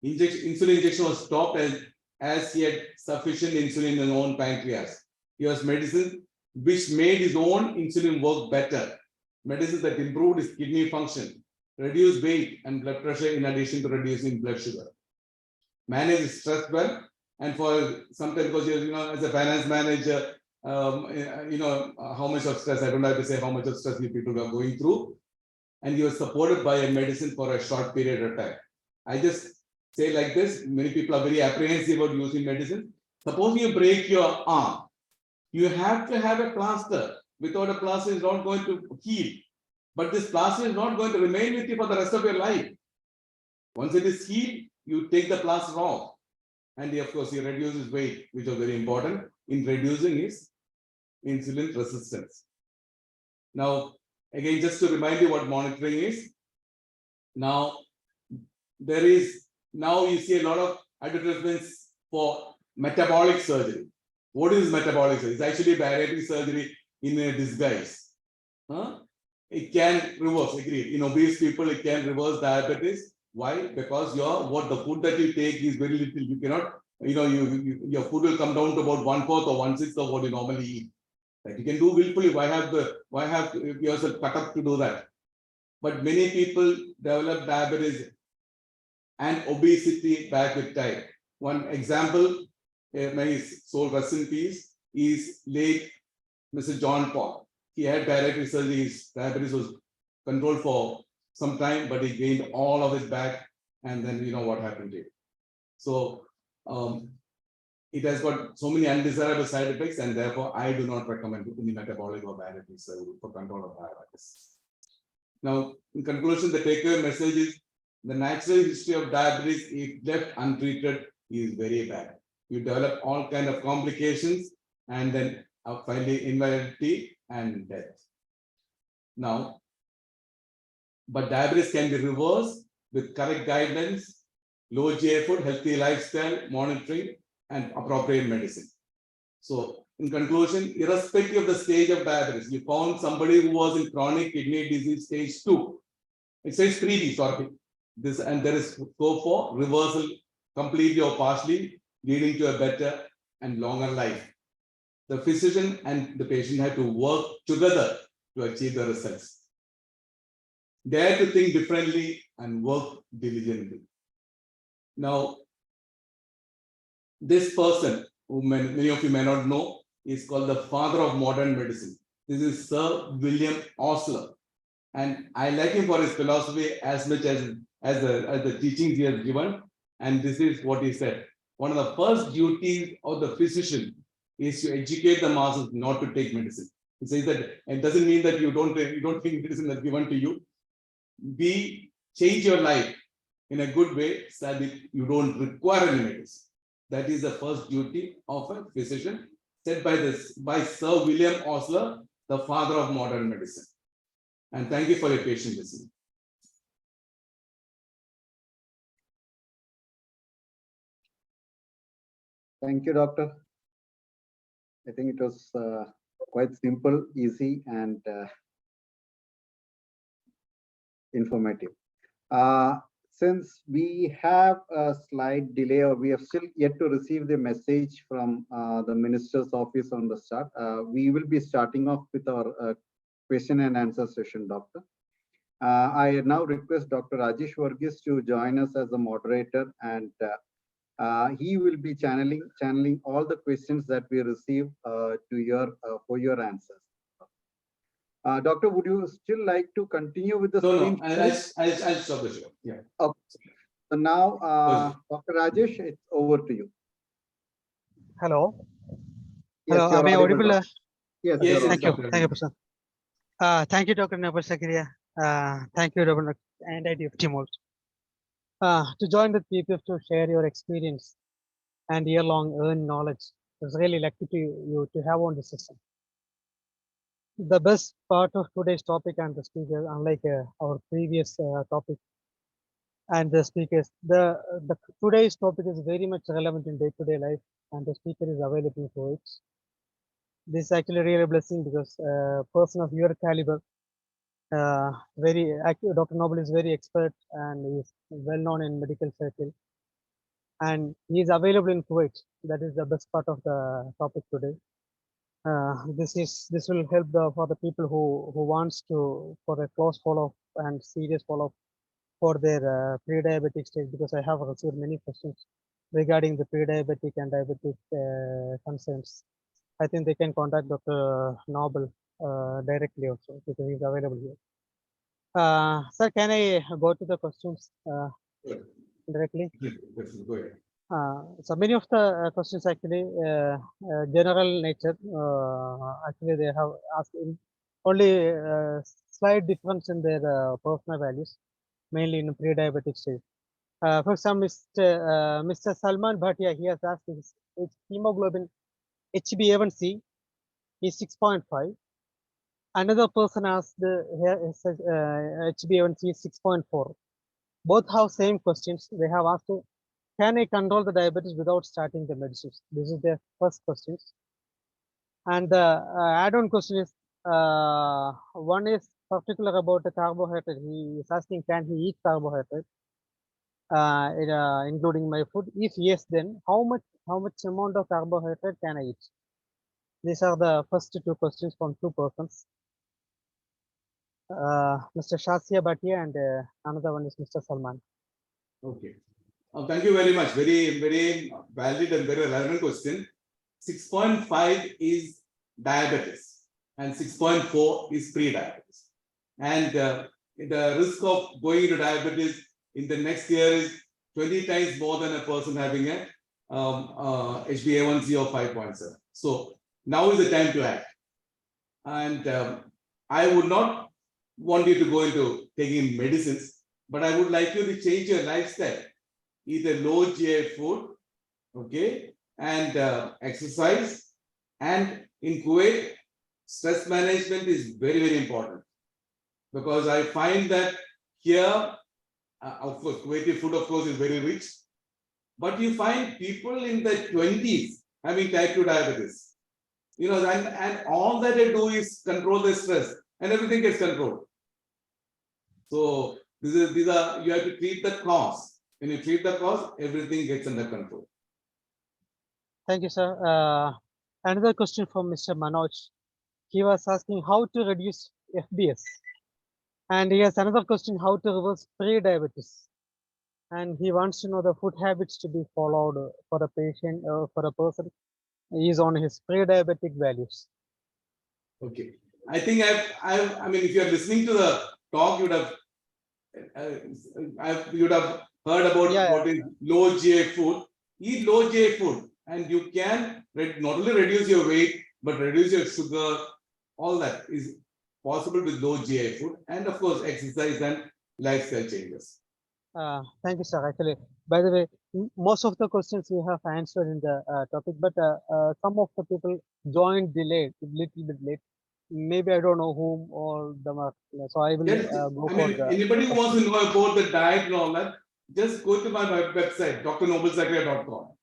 Insulin injection was stopped as he had sufficient insulin in his own pancreas. He was medicine which made his own insulin work better. Medicines that improved his kidney function, reduced weight and blood pressure in addition to reducing blood sugar. Manage stress well, and for sometimes, because as a finance manager, how much of stress, I don't have to say how much of stress you people are going through. And you are supported by a medicine for a short period of time. I just say like this, many people are very apprehensive about using medicine. Suppose you break your arm, you have to have a plaster. Without a plaster, it's not going to heal. But this plaster is not going to remain with you for the rest of your life. Once it is healed, you take the plaster off. And of course, he reduces weight, which is very important in reducing his insulin resistance. Now, again, just to remind you what monitoring is. Now, now you see a lot of advertisements for metabolic surgery. What is metabolic surgery? It's actually bariatric surgery in a disguise. It can reverse, agree. In obese people, it can reverse diabetes. Why? Because the food that you take is very little. You cannot, your food will come down to about 1/4 or 1/6 of what you normally eat. That you can do willfully. Why have yourself cut up to do that? But many people develop diabetes and obesity back with time. One example, may his soul rest in peace, is late Mr. John Paul. He had bariatric surgery. His diabetes was controlled for some time, but he gained all of it back, and then you know what happened to him. So it has got so many undesirable side effects, and therefore I do not recommend any metabolic or bariatric surgery for control of diabetes. Now, in conclusion, the takeaway message is the natural history of diabetes, if left untreated, is very bad. You develop all kinds of complications, and then finally invalidity and death. Now, but diabetes can be reversed with correct guidelines, low GI food, healthy lifestyle, monitoring, and appropriate medicine. So, in conclusion, irrespective of the stage of diabetes, you found somebody who was in chronic kidney disease stage 2. It says 3B, sorry. And there is scope for reversal completely or partially, leading to a better and longer life. The physician and the patient have to work together to achieve the results. Dare to think differently and work diligently. Now, this person, who many of you may not know, is called the father of modern medicine. This is Sir William Osler. And I like him for his philosophy as much as the teachings he has given. And this is what he said. One of the first duties of the physician is to educate the masses not to take medicine. He says that it doesn't mean that you don't take medicine that's given to you. Change your life in a good way so that you don't require any medicine. That is the first duty of a physician, said by Sir William Osler, the father of modern medicine. And thank you for your patient listening. Thank you, doctor. I think it was quite simple, easy, and informative. Since we have a slight delay, or we have still yet to receive the message from the minister's office on the start, we will be starting off with our question and answer session, doctor. I now request Dr. Rajesh Varghese to join us as a moderator, and he will be channeling all the questions that we receive for your answers. Doctor, would you still like to continue with the screen? No, I'll stop the show. Yeah. Okay. So now, Dr. Rajesh, it's over to you. Hello. Yes, Hello. Am I audible? Yes. Thank you. Thank you, Person. Thank you, Dr. Noble, Zachariah. Thank you, Dr. and IDF team also. To join the PPF to share your experience and year-long earned knowledge. It's really lucky to you to have on the system. The best part of today's topic and the speaker, unlike our previous topic and the speakers, the today's topic is very much relevant in day-to-day life, and the speaker is available for it. This is actually really a blessing because a person of your caliber, very active. Dr. Noble is very expert and is well known in medical circle, and he is available in Kuwait. That is the best part of the topic today. This will help for the people who wants to for a close follow-up and serious follow-up for their pre-diabetic stage, because I have received many questions regarding the pre-diabetic and diabetic concerns, I think they can contact Dr. Noble directly also because he's available here. Sir, can I go to the questions Good. directly? Go ahead. So many of the questions actually general nature. Actually, they have asked only slight difference in their personal values, mainly in pre-diabetic stage. For example, Mr. Salman Bhatia, he has asked his hemoglobin HbA1c is 6.5. Another person asked his HbA1c is 6.4. Both have same questions. They have asked, can I control the diabetes without starting the medicines? This is their first questions. And the add-on question is, one is particular about the carbohydrate. He is asking, can he eat carbohydrate, including my food? If yes, then how much amount of carbohydrate can I eat? These are the first two questions from two persons. Mr. Shasya Bhatia and another one is Mr. Salman. Okay. Thank you very much. Very valid and very relevant question. 6.5 is diabetes and 6.4 is pre-diabetes. And the risk of going into diabetes in the next year is 20 times more than a person having a HbA1c of 5.7. So now is the time to act. And I would not want you to go into taking medicines, but I would like you to change your lifestyle. Eat a low GI food, okay, and exercise. And in Kuwait, stress management is very important because I find that here, of course, Kuwaiti food, of course, is very rich, but you find people in the 20s having type 2 diabetes. You know, and all that they do is control the stress, and everything gets controlled. So these are you have to treat the cause. When you treat the cause, everything gets under control. Thank you, sir. Another question from Mr. Manoj. He was asking how to reduce FBS. And he has another question, how to reverse pre-diabetes. And he wants to know the food habits to be followed for a patient, for a person is on his pre-diabetic values. Okay. I think I mean, if you are listening to the talk, you would have heard about what is low GI food. Eat low GI food, and you can not only reduce your weight, but reduce your sugar. All that is possible with low GI food, and of course, exercise and lifestyle changes. Thank you, sir. Actually, by the way, most of the questions you have answered in the topic, but some of the people joined delayed, a little bit late. Maybe I don't know whom all them are. So I will go for the. Anybody who wants to know about the diet and all that, just go to my website, Dr.Noble.com.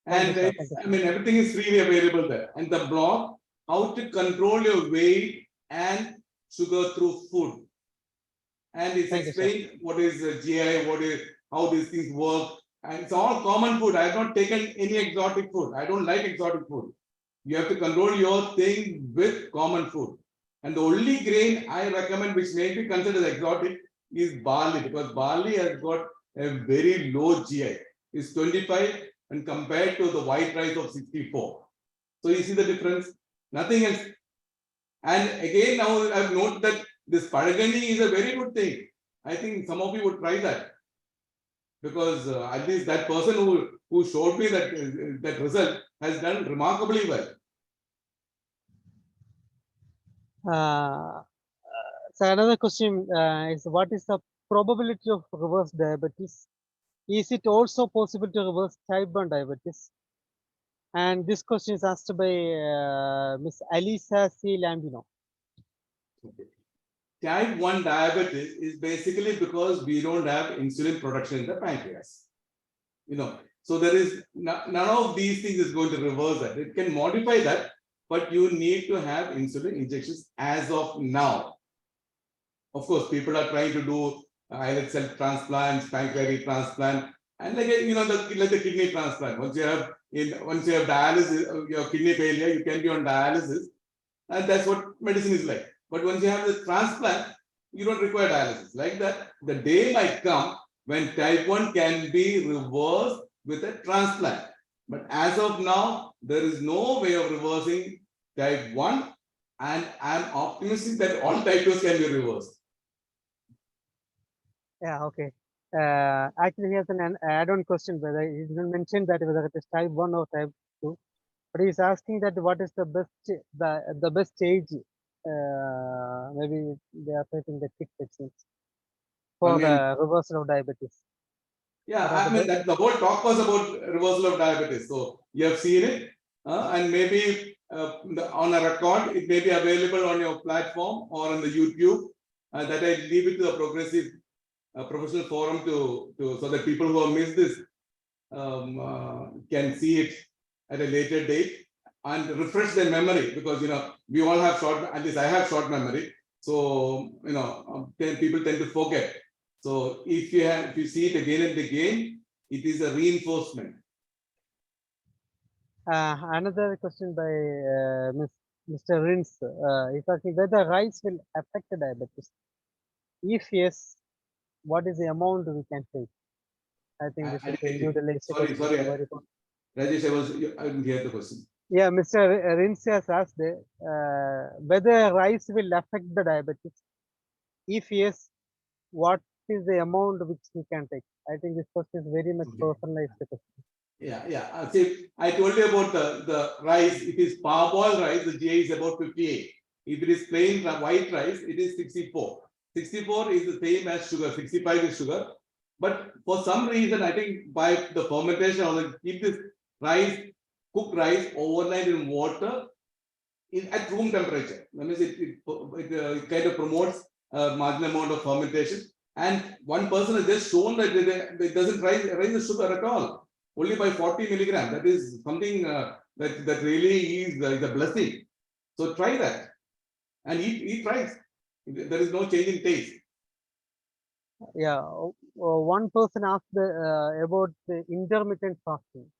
And I mean, everything is freely available there. And the blog, how to control your weight and sugar through food. And it's explained what is GI, how these things work. And it's all common food. I have not taken any exotic food. I don't like exotic food. You have to control your thing with common food. And the only grain I recommend, which may be considered exotic, is barley, because barley has got a very low GI. It's 25 and compared to the white rice of 64. So you see the difference? Nothing else. And again, now I've noted that this paragani is a very good thing. I think some of you would try that. Because at least that person who showed me that result has done remarkably well. So another question is, what is the probability of reverse diabetes? Is it also possible to reverse type 1 diabetes? And this question is asked by Miss Alisa C. Lambino. Okay. Type 1 diabetes is basically because we don't have insulin production in the pancreas. You know, so there is none of these things is going to reverse that. It can modify that, but you need to have insulin injections as of now. Of course, people are trying to do islet cell transplants, pancreatic transplant, and like the kidney transplant. Once you have dialysis, your kidney failure, you can be on dialysis, and that's what medicine is like. But once you have the transplant, you don't require dialysis. Like that, the day might come when type 1 can be reversed with a transplant. But as of now, there is no way of reversing type 1, and I'm optimistic that all type 2s can be reversed. Yeah, okay. Actually, he has an add-on question, whether he didn't mention that whether it is type 1 or type 2, but he's asking that what is the best age, maybe they are taking the kick vaccines for the reversal of diabetes. Yeah, I mean, that the whole talk was about reversal of diabetes. So you have seen it, and maybe on a record, it may be available on your platform or on the YouTube. That I leave it to the progressive professional forum to so that people who have missed this can see it at a later date and refresh their memory, because we all have short, at least I have short memory. So people tend to forget. So if you see it again and again, it is a reinforcement. Another question by Mr. Rins is asking whether rice will affect the diabetes. If yes, what is the amount we can take? I think this is a individualized question. Sorry, Rajesh, I didn't hear the question. Yeah, Mr. Rins has asked whether rice will affect the diabetes. If yes, what is the amount which we can take? I think this question is very much personalized question. Yeah. See, I told you about the rice. If it is parboiled rice, the GI is about 58. If it is plain white rice, it is 64. 64 is the same as sugar. 65 is sugar. But for some reason, I think by the fermentation, or keep this rice, cooked rice overnight in water at room temperature. That means it kind of promotes a marginal amount of fermentation. And one person has just shown that it doesn't raise the sugar at all, only by 40 milligrams. That is something that really is a blessing. So try that and eat rice. There is no change in taste. Yeah, one person asked about the intermittent fasting.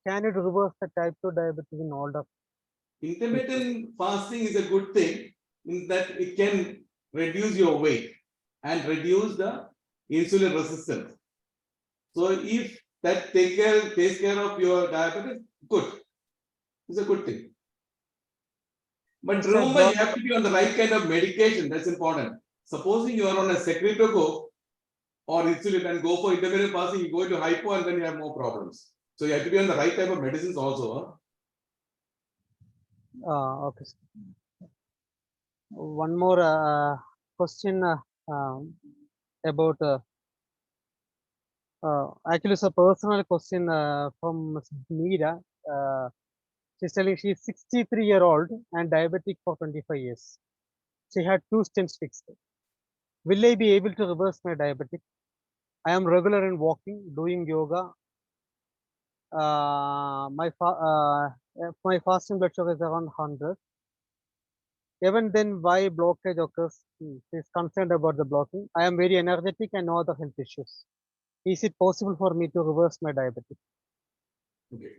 Can it reverse the type 2 diabetes in older? Intermittent fasting is a good thing in that it can reduce your weight and reduce the insulin resistance. So if that takes care of your diabetes, good. It's a good thing. But remember, you have to be on the right kind of medication. That's important. Supposing you are on a secretagogue or insulin and go for intermittent fasting, you go into hypo and then you have more problems. So you have to be on the right type of medicines also. Okay. One more question about actually it's a personal question from Meera. She's telling she's 63-year-old and diabetic for 25 years. She had 2 stents fixed. Will I be able to reverse my diabetic? I am regular in walking, doing yoga. My fasting blood sugar is around 100. Even then, why blockage occurs? She's concerned about the blocking. I am very energetic and no other health issues. Is it possible for me to reverse my diabetes? Okay.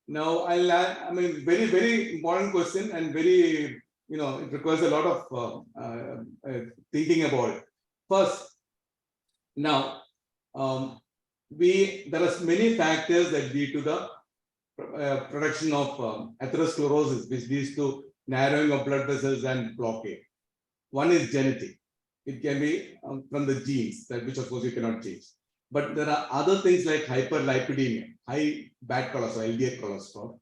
Now, I mean, very, very important question, and very, it requires a lot of thinking about it. First, now, there are many factors that lead to the production of atherosclerosis, which leads to narrowing of blood vessels and blockade. One is genetic. It can be from the genes, which of course you cannot change. But there are other things like hyperlipidemia, high bad cholesterol, LDL cholesterol,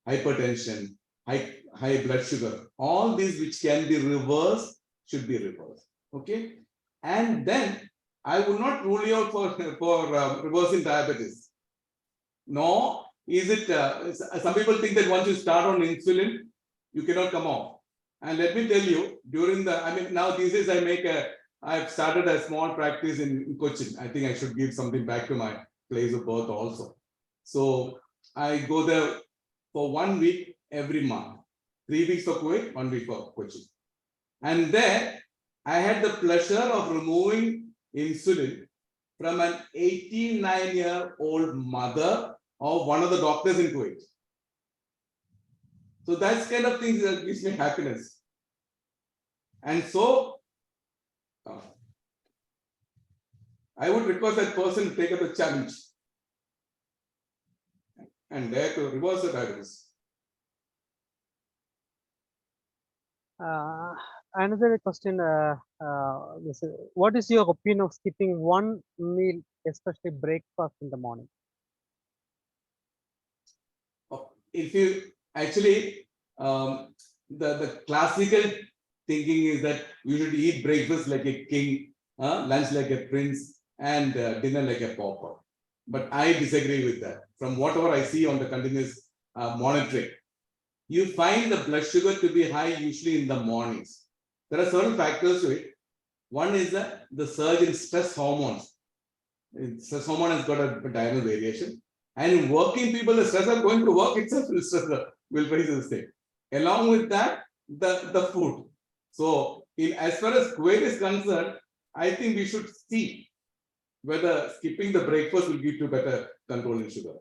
hypertension, high blood sugar. All these which can be reversed should be reversed. Okay, and then I would not rule you out for reversing diabetes. No, is it? Some people think that once you start on insulin, you cannot come off. And let me tell you, now these days I've started a small practice in Cochin. I think I should give something back to my place of birth also. So I go there for 1 week every month, 3 weeks for Kuwait, 1 week for Cochin. And there I had the pleasure of removing insulin from an 89-year-old mother of one of the doctors in Kuwait. So that's kind of things that gives me happiness. And so I would request that person to take up the challenge and dare to reverse the diabetes. Another question, what is your opinion of skipping one meal, especially breakfast in the morning? If you actually, the classical thinking is that you should eat breakfast like a king, lunch like a prince, and dinner like a pauper. But I disagree with that. From whatever I see on the continuous monitoring, you find the blood sugar to be high usually in the mornings. There are certain factors to it. One is that the surge in stress hormones. Stress hormone has got a diurnal variation. And in working people, the stress of going to work itself will raise the same. Along with that, the food. So, as far as Kuwait is concerned, I think we should see whether skipping the breakfast will give you better control in sugar.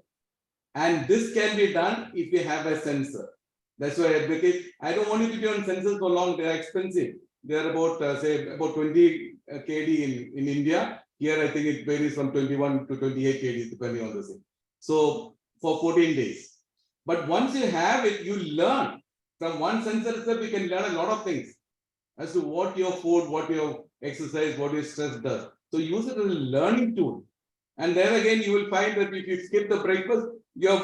And this can be done if you have a sensor. That's why I advocate. I don't want you to be on sensors for long. They are expensive. They are about, say, about 20 kd in India. Here, I think it varies from 21 to 28 kg, depending on the thing. So, for 14 days. But once you have it, you learn. From one sensor itself, you can learn a lot of things as to what your food, what your exercise, what your stress does. So, use it as a learning tool. And then again, you will find that if you skip the breakfast, your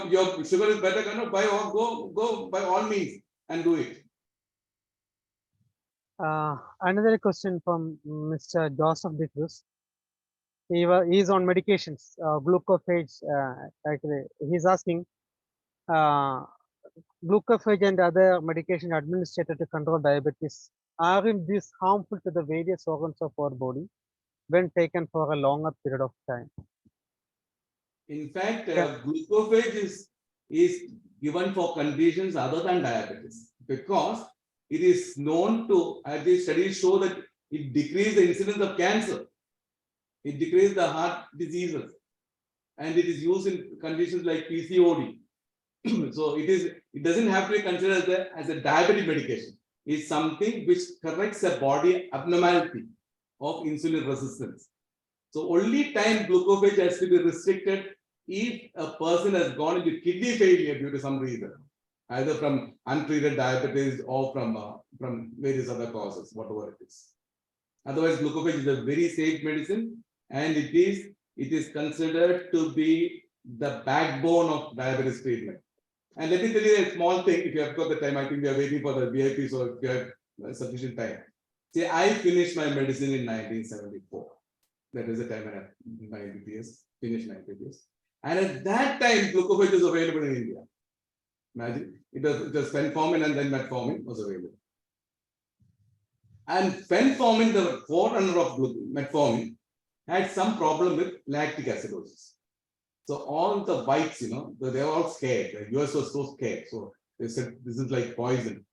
sugar is better. Go by all means and do it. Another question from Mr. Joseph De Cruz. He is on medications, glucophage. Actually, he's asking, glucophage and other medication administered to control diabetes, aren't these harmful to the various organs of our body when taken for a longer period of time? In fact, glucophage is given for conditions other than diabetes because it is known to, as the studies show, that it decreases the incidence of cancer. It decreases the heart diseases, and it is used in conditions like PCOD. So it doesn't have to be considered as a diabetic medication. It's something which corrects a body abnormality of insulin resistance. So only time glucophage has to be restricted if a person has gone into kidney failure due to some reason, either from untreated diabetes or from various other causes, whatever it is. Otherwise, glucophage is a very safe medicine, and it is considered to be the backbone of diabetes treatment. And let me tell you a small thing. If you have got the time, I think we are waiting for the VIP, so if you have sufficient time. See, I finished my medicine in 1974. That is the time I had my MBBS, finished my MBBS. And at that time, glucophage was available in India. Imagine, it was fenformin and then metformin was available. And fenformin, the forerunner of metformin, had some problem with lactic acidosis. So all the whites, they were all scared. The US was so scared. So they said, this is like poison.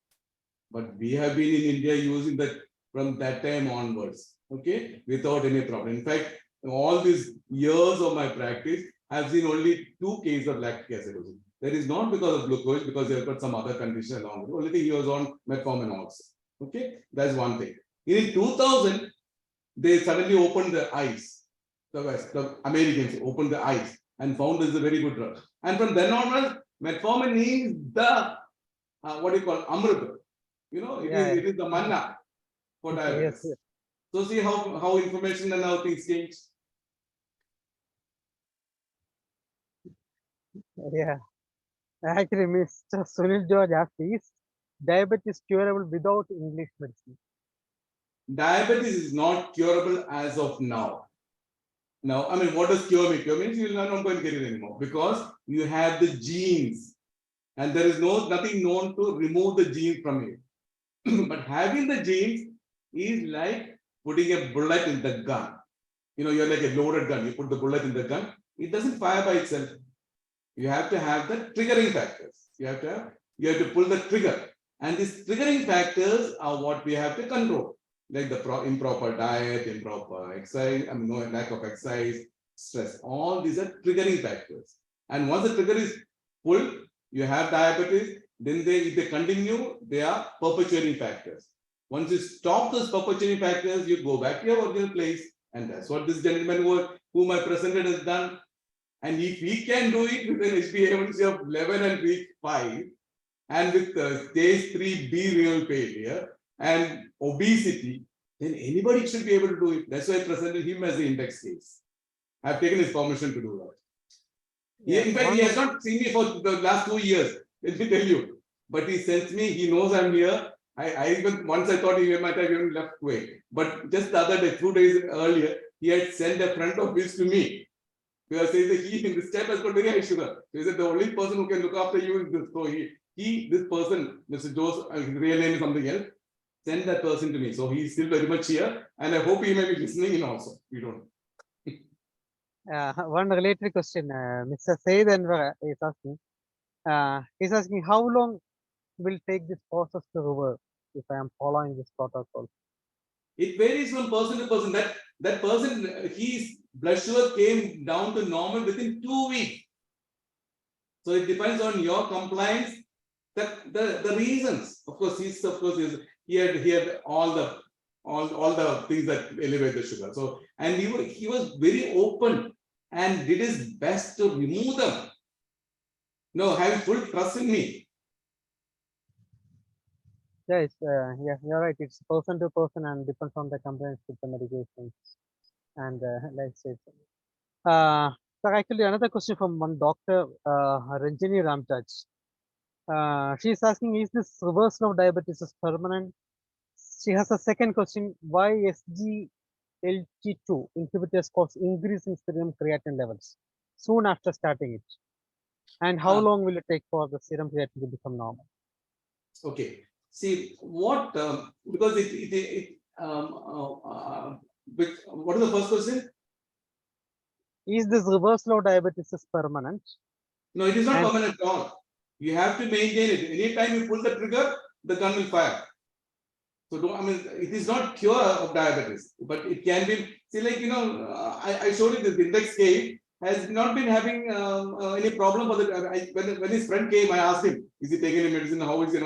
But we have been in India using that from that time onwards, okay, without any problem. In fact, all these years of my practice, I've seen only 2 cases of lactic acidosis. That is not because of glucose, because they've got some other condition along with it. Only thing he was on metformin also. Okay, that's one thing. In 2000, they suddenly opened their eyes. The Americans opened their eyes and found this is a very good drug. And from then onwards, metformin is the what do you call amrita? It is the manna for diabetes. Yes. So see how information and how things change. Yeah. Actually, Mr. Sunil George asked, is diabetes curable without English medicine? Diabetes is not curable as of now. Now, I mean, what does cure mean? Cure means you are not going to get it anymore because you have the genes, and there is nothing known to remove the gene from you. But having the genes is like putting a bullet in the gun. You're like a loaded gun. You put the bullet in the gun, it doesn't fire by itself. You have to have the triggering factors. You have to pull the trigger, and these triggering factors are what we have to control, like the improper diet, improper exercise, lack of exercise, stress. All these are triggering factors. And once the trigger is pulled, you have diabetes. Then if they continue, they are perpetuating factors. Once you stop those perpetuating factors, you go back to your original place, and that's what this gentleman whom I presented has done. And if he can do it with an HbA1c of 11 and reach 5, and with stage 3B renal failure, and obesity, then anybody should be able to do it. That's why I presented him as the index case. I've taken his permission to do that. In fact, he has not seen me for the last 2 years, let me tell you. But he sends me, he knows I'm here. I even once I thought he might have even left away. But just the other day, 2 days earlier, he had sent a friend of his to me. Because he said he in this step has got very high sugar. He said the only person who can look after you is this. So this person, Mr. Jose, his real name is something else, send that person to me. So he's still very much here, and I hope he may be listening in also. We don't. One related question, Mr. Said Anwar is asking. He's asking how long will take this process to reverse if I am following this protocol? It varies from person to person. That person, his blood sugar came down to normal within 2 weeks. So it depends on your compliance. The reasons, of course, he had all the things that elevate the sugar. So and he was very open and did his best to remove them. No, having full trust in me. Yes, yeah, you're right. It's person to person and depends on the compliance with the medications. And let's say, so actually another question from one doctor, Ranjini Ramjaj. She's asking, is this reversal of diabetes is permanent? She has a second question, why SGLT2 inhibitors cause increase in serum creatinine levels soon after starting it? And how long will it take for the serum creatinine to become normal? Okay. See what because what is the first question? Is this reversal of diabetes is permanent? No, it is not permanent at all. You have to maintain it. Anytime you pull the trigger, the gun will fire. So it is not cure of diabetes, but it can be. See, like I showed you this index scale has not been having any problem for the. When his friend came, I asked him, is he taking any medicine? How is he?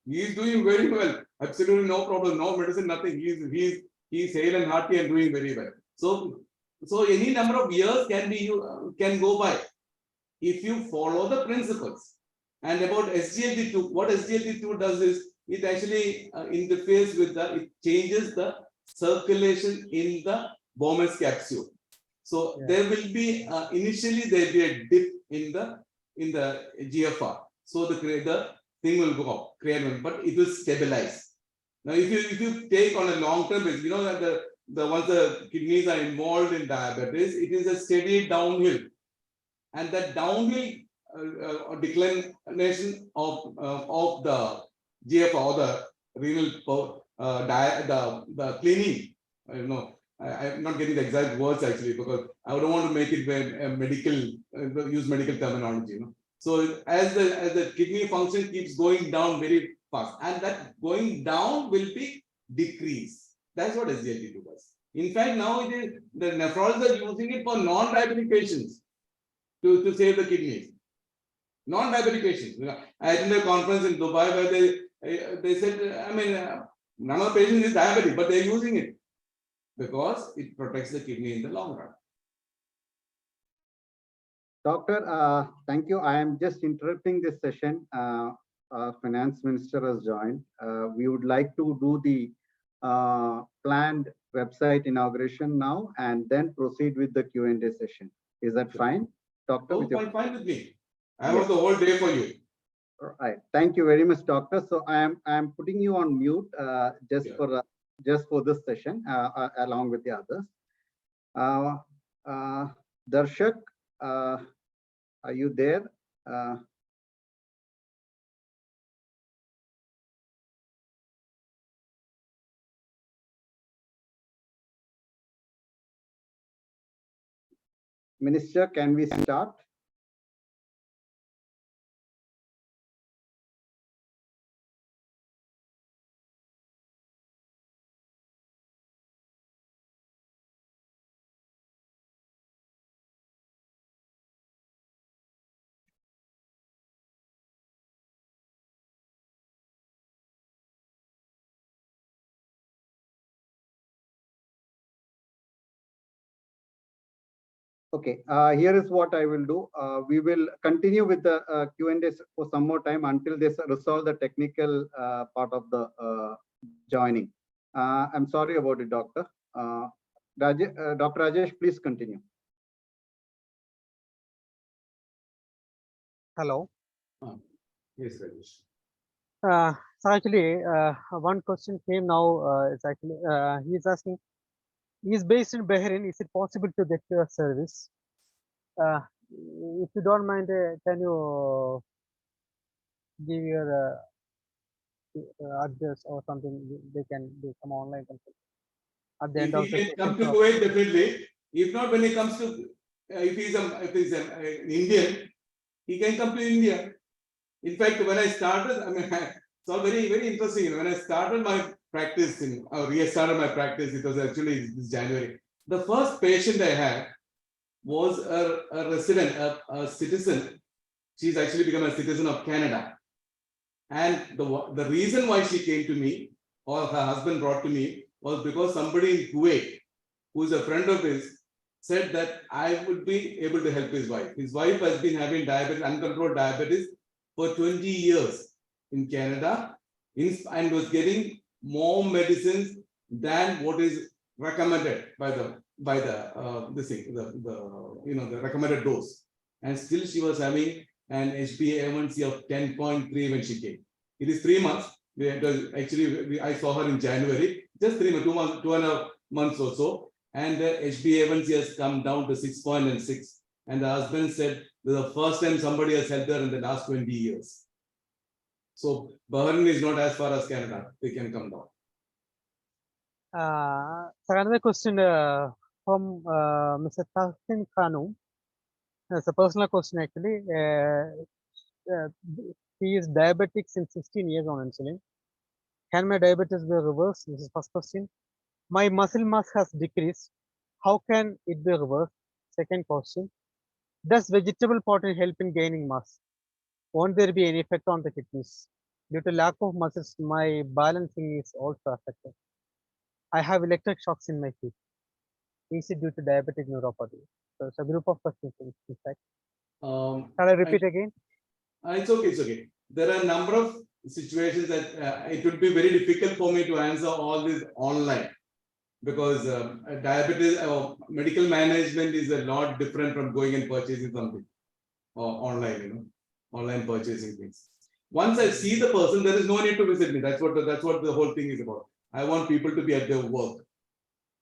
He is doing very well. Absolutely no problem, no medicine, nothing. He's hale and hearty and doing very well. So any number of years can go by if you follow the principles. And about SGLT2, what SGLT2 does is it actually interferes with it changes the circulation in the Bowman's capsule. So there will be initially there will be a dip in the GFR. So the thing will go up, but it will stabilize. Now, if you take on a long-term basis, you know that once the kidneys are involved in diabetes, it is a steady downhill, and that downhill declination of the GFR or the renal the cleaning. I'm not getting the exact words actually because I don't want to make it use medical terminology. So as the kidney function keeps going down very fast, and that going down will be decreased. That's what SGLT2 does. In fact, now the nephrologists are using it for non-diabetic patients to save the kidneys. Non-diabetic patients. I attended a conference in Dubai where they said, none of the patients is diabetic, but they're using it because it protects the kidney in the long run. Doctor, thank you. I am just interrupting this session. Finance Minister has joined. We would like to do the planned website inauguration now and then proceed with the Q&A session. Is that fine, Doctor? Oh, fine with me. I have the whole day for you. All right. Thank you very much, Doctor. So I am putting you on mute just for this session along with the others. Darshak, are you there? Minister, can we start? Okay, here is what I will do. We will continue with the Q&A for some more time until they resolve the technical part of the joining. I'm sorry about it, doctor. Dr. Rajesh, please continue. Hello. Yes, Rajesh. So actually, one question came now. It's actually he's asking. He's based in Bahrain. Is it possible to get your service? If you don't mind, can you give your address or something? They can do some online consultation at the If end of he the can session. come to Kuwait, definitely. If not, when he comes to, if he's an Indian, he can come to India. In fact, when I started, I mean, it's all very, very interesting. When I started my practice restarted my practice, it was actually this January. The first patient I had was a resident, a citizen. She's actually become a citizen of Canada. And the reason why she came to me, or her husband brought to me, was because somebody in Kuwait, who is a friend of his, said that I would be able to help his wife. His wife has been having diabetes, uncontrolled diabetes for 20 years in Canada, and was getting more medicines than what is recommended by the the recommended dose. And still she was having an HbA1c of 10.3 when she came. It is 3 months. I saw her in January, just 3 months, 2 months, 2.5 months or so, and the HbA1c has come down to 6.6. And the husband said, this is the first time somebody has helped her in the last 20 years. So Bahrain is not as far as Canada. They can come down. So another question from Mr. Tahsin Khanum. It's a personal question actually. He is diabetic since 16 years on insulin. Can my diabetes be reversed? This is first question. My muscle mass has decreased. How can it be reversed? Second question. Does vegetable protein help in gaining mass? Won't there be any effect on the kidneys? Due to lack of muscles, my balancing is also affected. I have electric shocks in my feet. Is it due to diabetic neuropathy? So it's a group of questions in fact. Shall I repeat again? It's okay, it's okay. There are a number of situations that it would be very difficult for me to answer all this online, because diabetes medical management is a lot different from going and purchasing something online, online purchasing things. Once I see the person, there is no need to visit me. That's what the whole thing is about. I want people to be at their work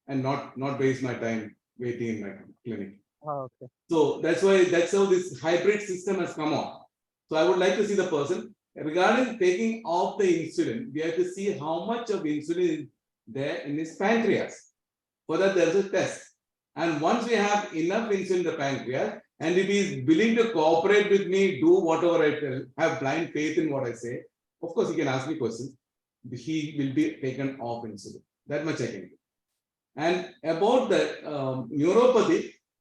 and not waste my time waiting in my clinic. Oh, okay. So that's how this hybrid system has come on. So I would like to see the person. Regarding taking off the insulin, we have to see how much of insulin is there in his pancreas. For that, there's a test. And once we have enough insulin in the pancreas, and if he is willing to cooperate with me, do whatever I tell, have blind faith in what I say, of course, he can ask me questions. He will be taken off insulin. That much I can do. And about the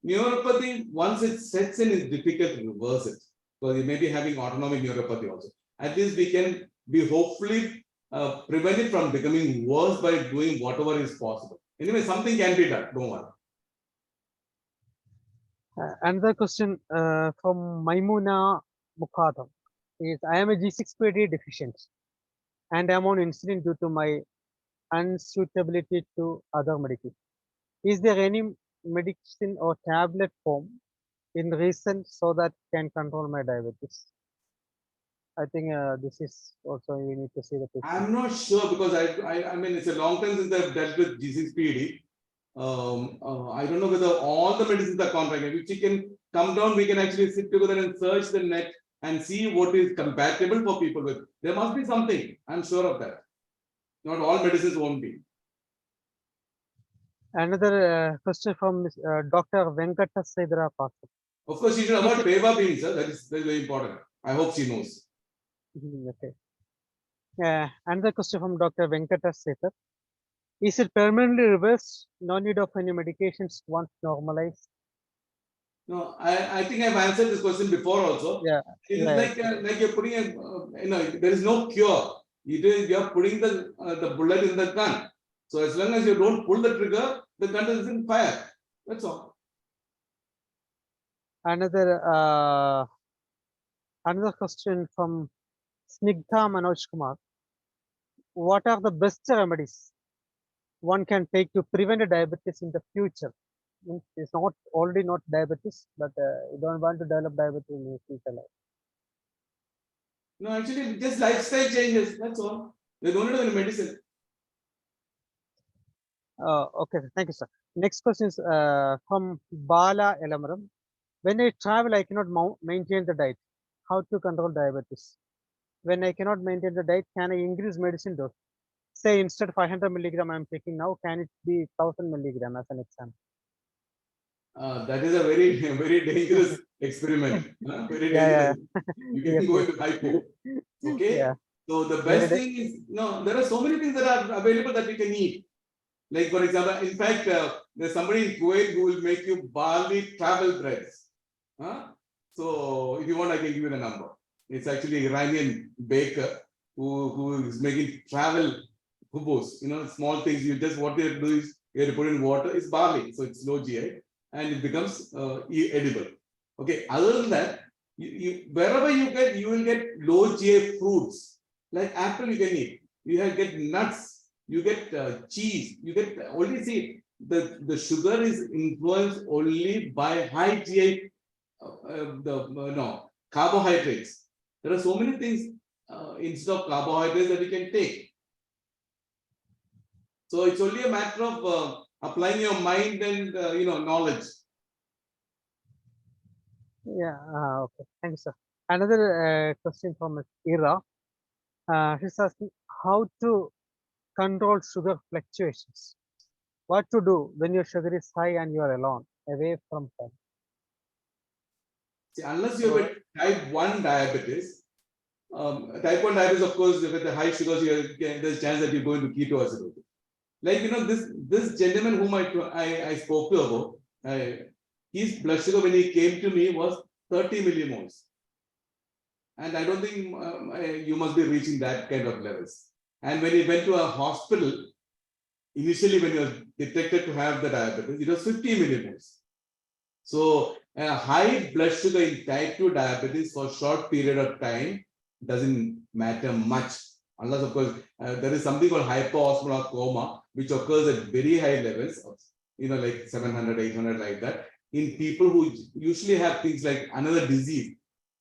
neuropathy, once it sets in, it's difficult to reverse it, because you may be having autonomic neuropathy also. At least we can be hopefully prevent it from becoming worse by doing whatever is possible. Anyway, something can be done. Don't worry. Another question from Maimuna Mukhadam is, I am a G6PD deficient and I am on insulin due to my unsuitability to other medication. Is there any medicine or tablet form in recent so that can control my diabetes? I think this is also you need to see the picture. I'm not sure, because I mean, it's a long time since I've dealt with G6PD. I don't know whether all the medicines are contracted. If we can come down, we can actually sit together and search the net and see what is compatible for people with. There must be something. I'm sure of that. Not all medicines won't be. Another question from Dr. Venkata Sedra Pastor. Of course, she should avoid fava beans, sir. That is very important. I hope she knows. Okay. Another question from Dr. Venkata Sedra. Is it permanently reversed? No need of any medications once normalized? No, I think I've answered this question before also. Yeah. It is like you're putting there is no cure. You're putting the bullet in the gun. So as long as you don't pull the trigger, the gun doesn't fire. That's all. Another question from Snigdha Manoj Kumar. what are the best remedies one can take to prevent diabetes in the future? Means it's not already not diabetes, but you don't want to develop diabetes in your future life. No, actually, just lifestyle changes. That's all. They don't need any medicine. Okay, sir. Thank you, sir. Next question is from Bala Elamaram. When I travel, I cannot maintain the diet. How to control diabetes? When I cannot maintain the diet, can I increase medicine dose? Say instead 500 milligram I'm taking now, can it be 1000 milligram as an example? That is a very, very dangerous experiment. Very Yeah, dangerous. You can yes, go yes. into hypo. Okay. Yeah. So the Very best thing is, no, there are so many things that are available that we can eat. Like, for example, in fact, there's somebody in Kuwait who will make you barley travel breads. So if you want, I can give you the number. It's actually an Iranian baker who is making travel hubos, small things. You just, what you do is you have to put in water. It's barley, so it's low GI, and it becomes edible. Okay. Other than that, wherever you get, you will get low GI fruits. Like apple, you can eat. You have get nuts. You get cheese. You get only see the sugar is influenced only by high GI carbohydrates. There are so many things instead of carbohydrates that you can take. So it's only a matter of applying your mind and knowledge. Yeah, okay. Thank you, sir. Another question from Ira. She's asking how to control sugar fluctuations. What to do when your sugar is high and you are alone, away from home? See, unless you have type 1 diabetes, type 1 diabetes, of course, with the high sugars, there's a chance that you're going to ketoacidosis. Like, this gentleman whom I spoke to about, his blood sugar when he came to me was 30 millimoles. And I don't think you must be reaching that kind of levels. And when he went to a hospital, initially when he was detected to have the diabetes, it was 50 millimoles. So a high blood sugar in type 2 diabetes for a short period of time doesn't matter much. Unless, of course, there is something called hypoosmolar coma, which occurs at very high levels, like 700, 800, like that, in people who usually have things like another disease,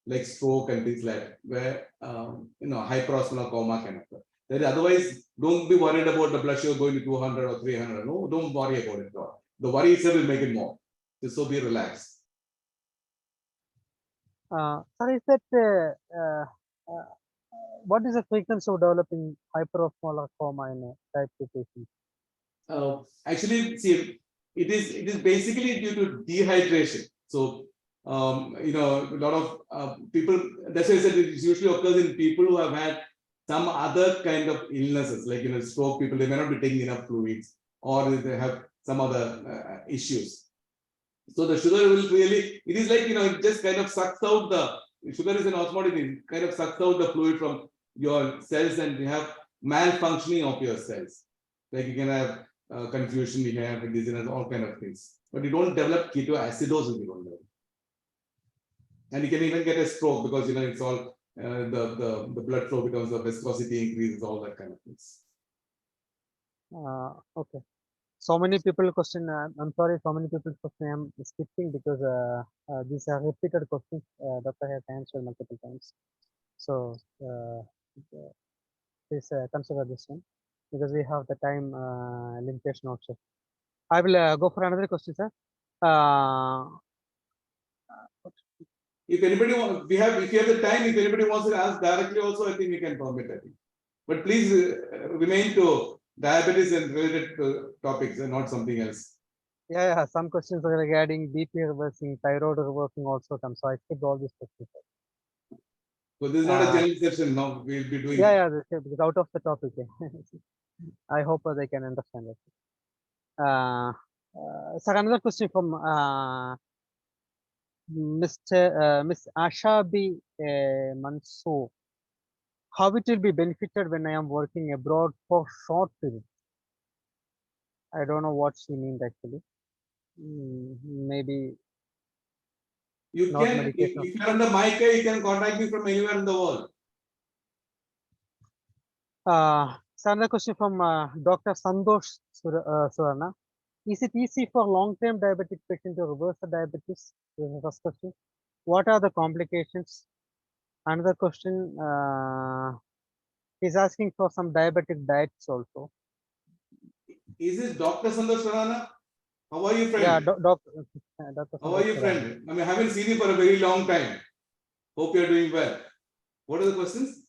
like stroke and things like that, where, hyperosmolar coma can occur. Otherwise, don't be worried about the blood sugar going to 200 or 300. No, don't worry about it at all. The worry itself will make it more. So be relaxed. Sir, is that what is the frequency of developing hyperosmolar coma in a type 2 patient? Actually, see, it is basically due to dehydration. So, a lot of people, that's why I said it usually occurs in people who have had some other kind of illnesses, like, stroke people, they may not be taking enough fluids, or they have some other issues. So the sugar will really, it is like, it just kind of sucks out the sugar is an osmotic, it kind of sucks out the fluid from your cells, and you have malfunctioning of your cells. Like you can have confusion, you can have dizziness, all kind of things. But you don't develop ketoacidosis, you don't develop. And you can even get a stroke because, it's all, the blood flow becomes, the viscosity increases, all that kind of things. Okay. So many people question, I'm sorry, so many people question I'm skipping because these are repeated questions Dr. has answered multiple times. So please consider this one because we have the time limitation also. I will go for another question, sir. If anybody wants, if you have the time, if anybody wants to ask directly also, I think we can permit it. But please remain to diabetes and related topics and not something else. Yeah, some questions are regarding BP reversing, thyroid reversing also come. So I skipped all these questions. So this is not a general session now. We'll be doing. Yeah, because out of the topic. I hope they can understand it. So another question from Miss Asha B. Mansoor. How it will be benefited when I am working abroad for short period? I don't know what she means actually. Maybe you not can, medication. if you're on the mic, you can contact me from anywhere in the world. So another question from Dr. Sandosh Surana. Is it easy for long-term diabetic patient to reverse the diabetes? This is the first question. What are the complications? Another question, he's asking for some diabetic diets also. Is this Dr. Sandosh Sarana? How are you, friend? Yeah, Dr. How are you, friend? I mean, I haven't seen you for a very long time. Hope you're doing well. What are the questions?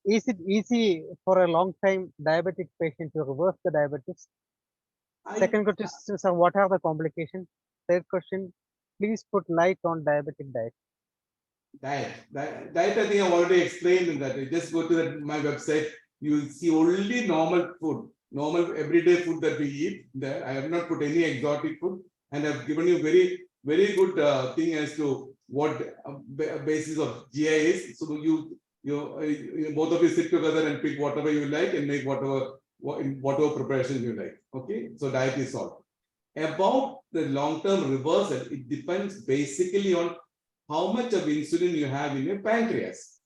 Is it easy for a long-time diabetic patient to reverse the diabetes? Second question, sir, what are the complications? Third question, please put light on diabetic diet. Diet, I think I've already explained in that. You just go to my website, you will see only normal food, normal everyday food that we eat there. I have not put any exotic food, and I've given you very good thing as to what basis of GI is. So you both of you sit together and pick whatever you like and make whatever preparation you like. Okay, so diet is solved. About the long-term reversal, it depends basically on how much of insulin you have in your pancreas,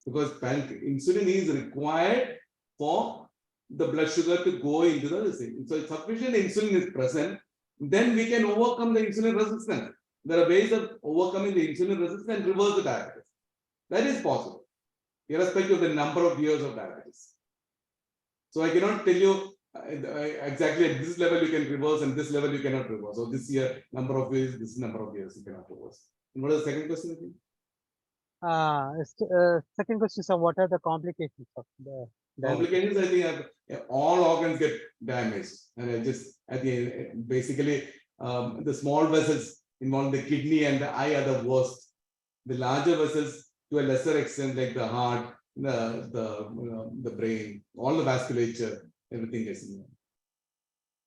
because insulin is required for the blood sugar to go into the thing. So if sufficient insulin is present, then we can overcome the insulin resistance. There are ways of overcoming the insulin resistance and reverse the diabetes. That is possible, irrespective of the number of years of diabetes. So I cannot tell you exactly at this level you can reverse and this level you cannot reverse. So this year, number of years, this number of years you cannot reverse. And what is the second question? Second question, sir, what are the complications of the diabetes? Complications, I think all organs get damaged. And I think basically the small vessels involved the kidney and the eye are the worst. The larger vessels to a lesser extent, like the heart, the brain, all the vasculature, everything gets involved.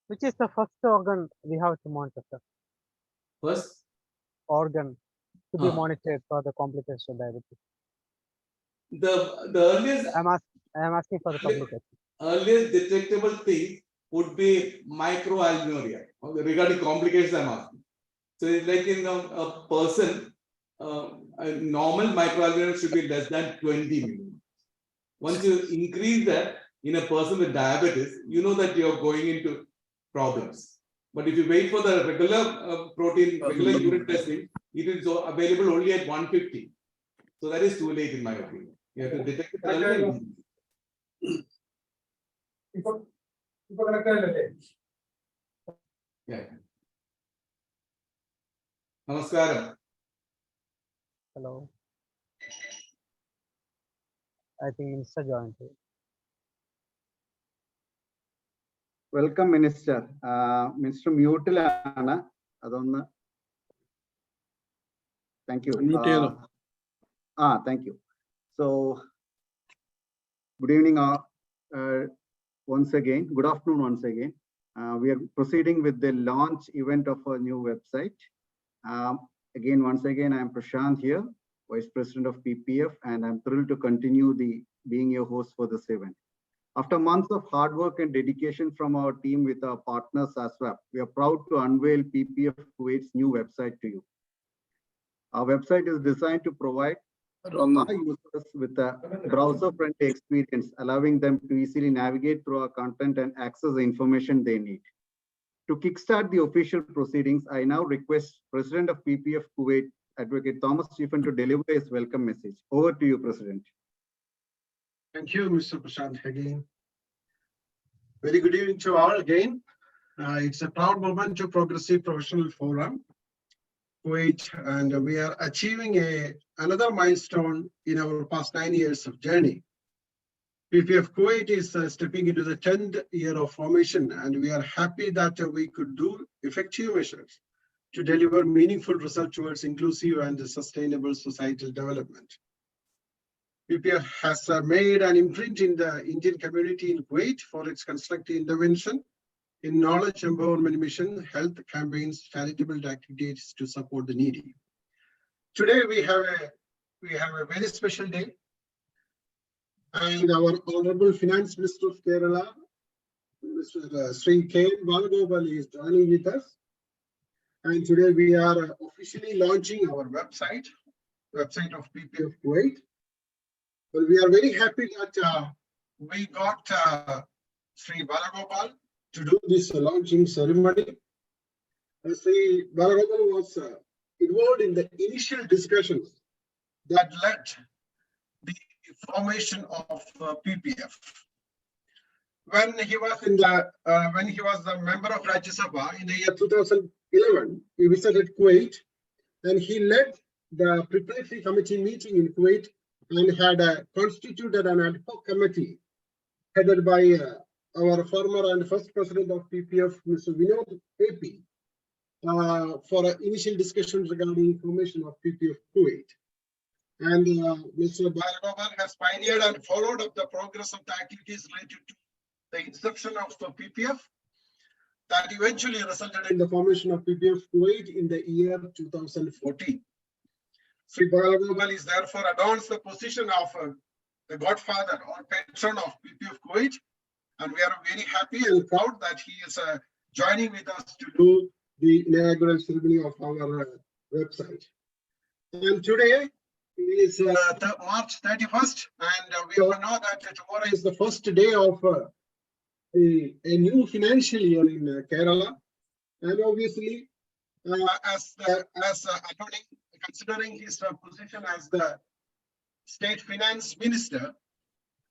Which is the first organ we have to monitor, sir? First Organ to be monitored for the complications of diabetes. The earliest I'm asking for the complications. Earliest detectable thing would be microalbuminuria. Regarding complications, I'm asking. So it's like in a person, a normal microalbuminuria should be less than 20 millimeters. Once you increase that in a person with diabetes, you know that you're going into problems. But if you wait for the regular regular urine testing, it is available only at 150. So that is too late in my opinion. You have to detect it early. Yeah. Namaskaram. Hello. I think Minister joined. Welcome, Minister. Minister Mutilana. Thank you. Thank you. So, good evening once again. Good afternoon once again. We are proceeding with the launch event of a new website. Once again, I am Prashant here, Vice President of PPF, and I'm thrilled to continue being your host for this event. After months of hard work and dedication from our team with our partner SASWAP, we are proud to unveil PPF Kuwait's new website to you. Our website is designed to provide users with a browser-friendly experience, allowing them to easily navigate through our content and access the information they need. To kickstart the official proceedings, I now request President of PPF Kuwait, Advocate Thomas Stephen, to deliver his welcome message. Over to you, President. Thank you, Mr. Prashant again. Very good evening to all again. It's a proud moment to Progressive Professional Forum, Kuwait, and we are achieving another milestone in our past 9 years of journey. PPF Kuwait is stepping into the 10th year of formation, and we are happy that we could do effective measures to deliver meaningful results towards inclusive and sustainable societal development. PPF has made an imprint in the Indian community in Kuwait for its constructive intervention in knowledge empowerment mission, health campaigns, charitable activities to support the needy. Today we have a very special day, and our Honorable Finance Minister of Kerala, Mr. Sri K. Balagopal, is joining with us. And today we are officially launching our website of PPF Kuwait. But we are very happy that we got Sri Balagopal to do this launching ceremony. Sri Balagopal was involved in the initial discussions that led the formation of PPF. When he was the member of Rajya Sabha in the year 2011, he visited Kuwait, and he led the preparatory committee meeting in Kuwait and had constituted an ad hoc committee headed by our former and first president of PPF, Mr. Vinod AP, for initial discussions regarding formation of PPF Kuwait. And Mr. Balagopal has pioneered and followed up the progress of the activities related to the inception of the PPF that eventually resulted in the formation of PPF Kuwait in the year 2014. Sri Balagopal is therefore adorns the position of the godfather or patron of PPF Kuwait, and we are very happy and proud that he is joining with us to do the inaugural ceremony of our website. And today is March 31st, and we all know that tomorrow is the first day of a new financial year in Kerala, and obviously, according, considering his position as the state finance minister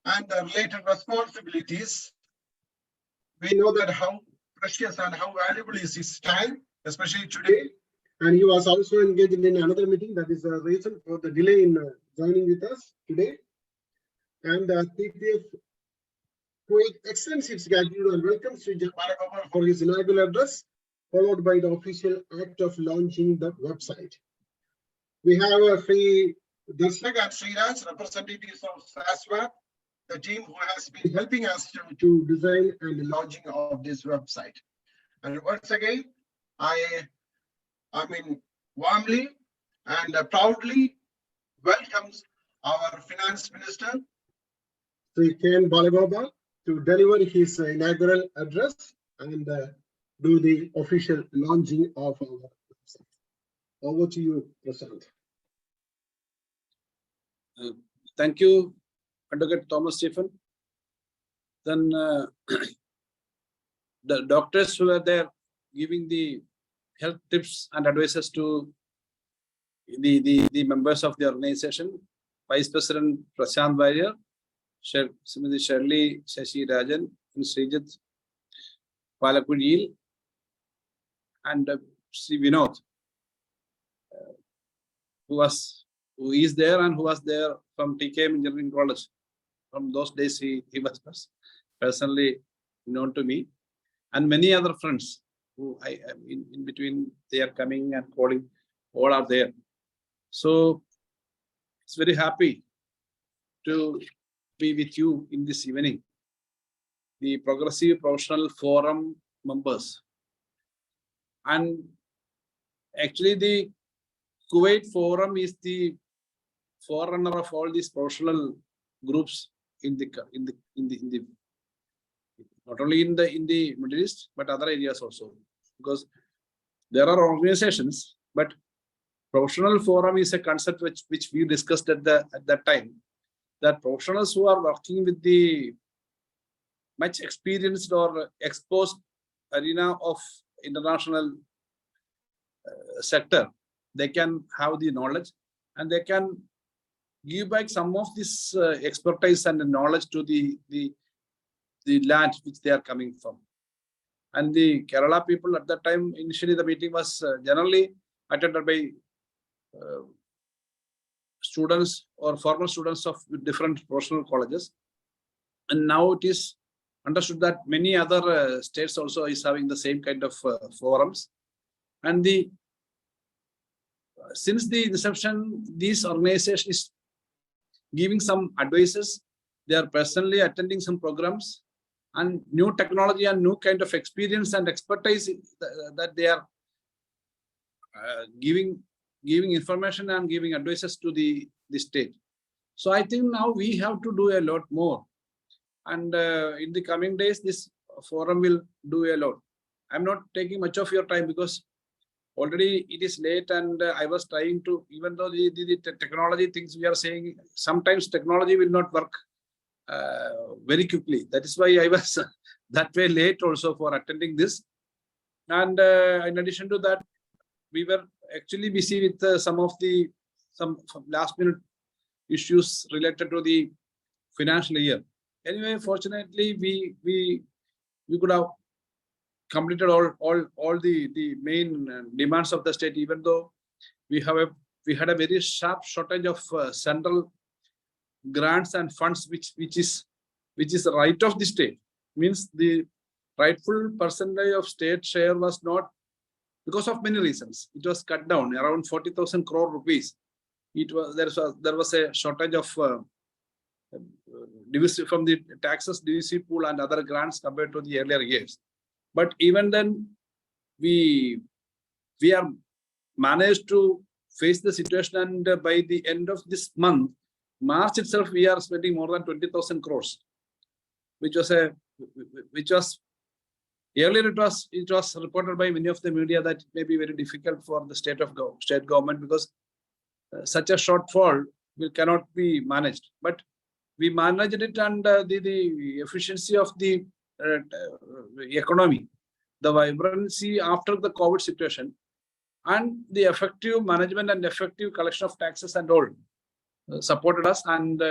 and the related responsibilities, we know that how precious and how valuable is his time, especially today. And he was also engaged in another meeting. That is the reason for the delay in joining with us today. And PPF Kuwait extends its gratitude and welcomes Sri Balagopal for his inaugural address, followed by the official act of launching the website. We have Sri Darshak and Sri Raj, representatives of SASWAP, the team who has been helping us to design and launching of this website. And once again, I mean, warmly and proudly welcomes our finance minister, Sri Ken Balagopal, to deliver his inaugural address and do the official launching of our website. Over to you, Prashant. Thank you, Advocate Thomas Stephen. Then the doctors who are there giving the health tips and advices to the members of the organization, Vice President Prashant Warrior, Srimati Shirley Shashi Rajan, and Srijit Palakudil, and Sri Vinod, who is there and who was there from TKM Engineering College. From those days, he was personally known to me, and many other friends who I am in between. They are coming and calling, all are there. So it's very happy to be with you in this evening. The Progressive Professional Forum members, and actually the Kuwait Forum is the forerunner of all these professional groups in the not only in the Middle East but other areas also, because there are organizations, but professional forum is a concept which we discussed at that time, that professionals who are working with the much experienced or exposed arena of international sector, they can have the knowledge and they can give back some of this expertise and knowledge to the land which they are coming from. And the Kerala people at that time, initially the meeting was generally attended by students or former students of different professional colleges. And now it is understood that many other states also is having the same kind of forums. And since the inception, this organization is giving some advices. They are personally attending some programs, and new technology and new kind of experience and expertise that they are giving information and giving advices to the state. So I think now we have to do a lot more, and in the coming days this forum will do a lot. I'm not taking much of your time because already it is late, and I was trying to, even though the technology things we are saying, sometimes technology will not work very quickly. That is why I was that way late also for attending this. And in addition to that, we were actually busy with some last minute issues related to the financial year. Anyway, fortunately, we could have completed all the main demands of the state, even though we had a very sharp shortage of central grants and funds, which is the right of the state. Means the rightful percentage of state share was not, because of many reasons. It was cut down around 40,000 crore rupees. There was a shortage of from the taxes, divisi pool and other grants compared to the earlier years. But even then, we are managed to face the situation, and by the end of this month, March itself, we are spending more than 20,000 crores, which was earlier it was reported by many of the media that it may be very difficult for the state government because such a shortfall cannot be managed. But we managed it, and the efficiency of the economy, the vibrancy after the COVID situation, and the effective management and effective collection of taxes and all supported us. And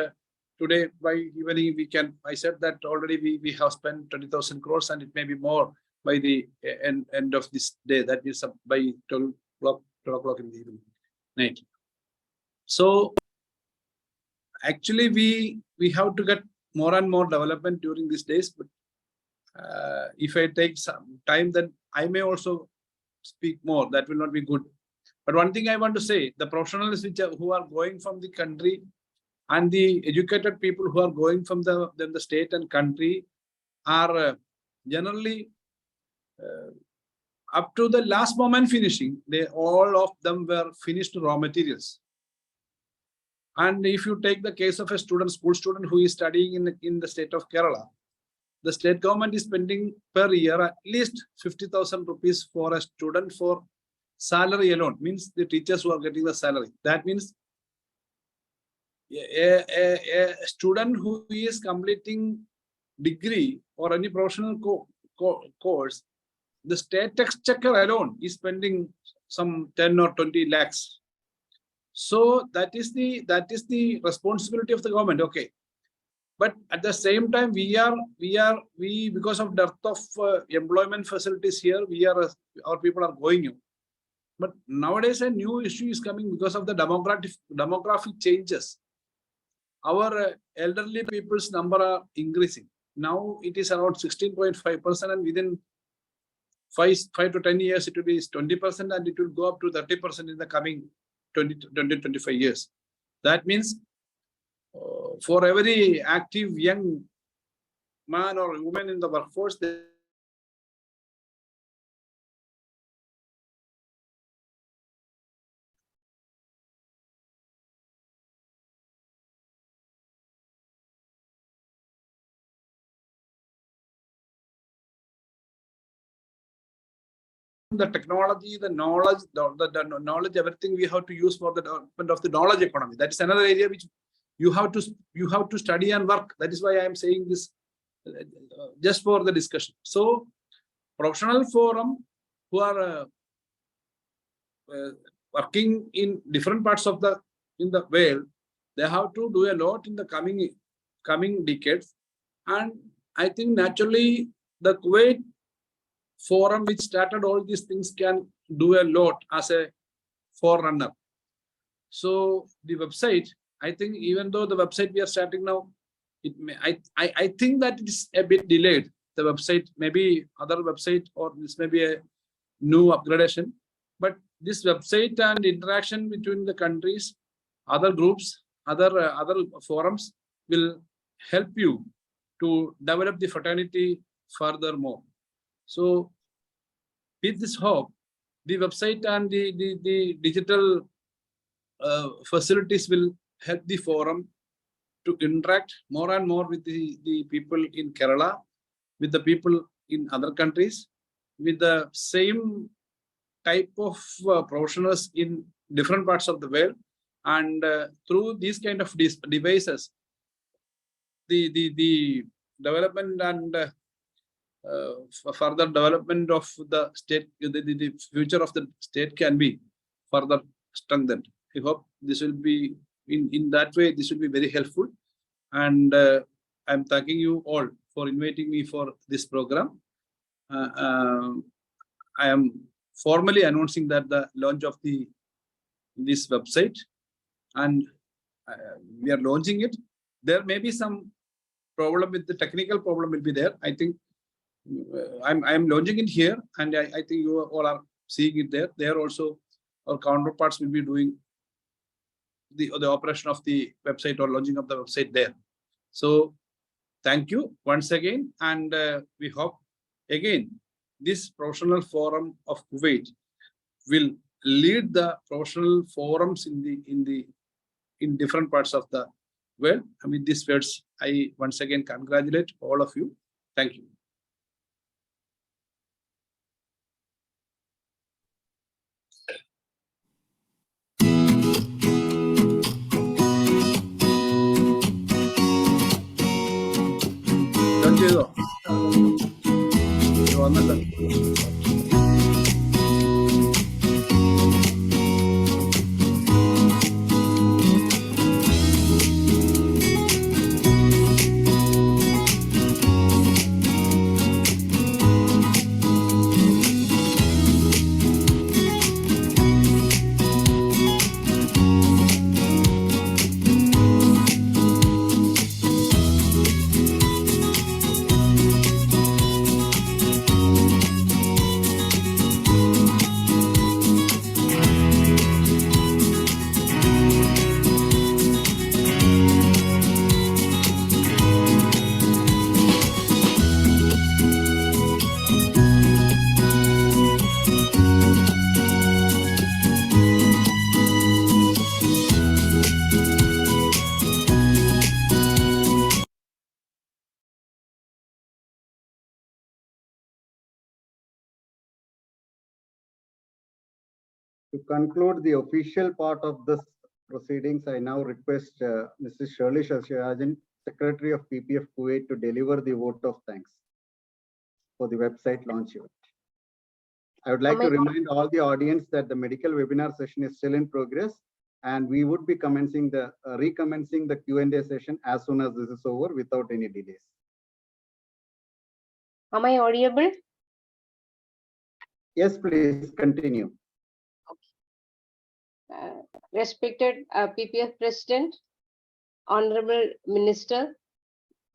today by evening I said that already we have spent 20,000 crores, and it may be more by the end of this day, that is by 12 o'clock in the evening night. So actually we have to get more and more development during these days, but if I take some time, then I may also speak more. That will not be good. But one thing I want to say, the professionals who are going from the country and the educated people who are going from the state and country are generally up to the last moment finishing. All of them were finished raw materials. And if you take the case of a school student who is studying in the state of Kerala, the state government is spending per year at least 50,000 rupees for a student for salary alone. Means the teachers who are getting the salary. That means a student who is completing degree or any professional course, the state exchequer alone is spending some 10 or 20 lakhs. So that is the responsibility of the government. Okay. But at the same time, we because of dearth of employment facilities here, our people are going in. But nowadays a new issue is coming because of the demographic changes. Our elderly people's number are increasing. Now it is around 16.5%, and within 5 to 10 years it will be 20%, and it will go up to 30% in the coming 20-25 years. That means for every active young man or woman in the workforce, the technology, the knowledge, the knowledge, everything we have to use for the development of the knowledge economy. That is another area which you have to study and work. That is why I am saying this just for the discussion. So professional forum who are working in different parts of the world, they have to do a lot in the coming decades. And I think naturally the Kuwait forum which started all these things can do a lot as a forerunner. So the website, I think even though the website we are starting now, I think that it is a bit delayed. The website, maybe other website, or this may be a new upgradation. But this website and interaction between the countries, other groups, other forums will help you to develop the fraternity furthermore. So with this hope, the website and the digital facilities will help the forum to interact more and more with the people in Kerala, with the people in other countries, with the same type of professionals in different parts of the world. And through these kind of devices, the development and further development of the state, the future of the state can be further strengthened. I hope this will be in that way. This will be very helpful, and I'm thanking you all for inviting me for this program. I am formally announcing that the launch of this website, and we are launching it. There may be some problem with the technical problem will be there. I think I'm launching it here, and I think you all are seeing it there. There also our counterparts will be doing the operation of the website or launching of the website there. So thank you once again, and we hope again this professional forum of Kuwait will lead the professional forums in different parts of the world. And with these words, I once again congratulate all of you. Thank you. To conclude the official part of this proceedings, I now request Mrs. Shirley Shashirajan, Secretary of PPF Kuwait, to deliver the vote of thanks for the website launch event. I would like to remind all the audience that the medical webinar session is still in progress, and we would be recommencing the Q&A session as soon as this is over without any delays. Am I audible? Yes, please continue. Respected PPF President, Honorable Minister,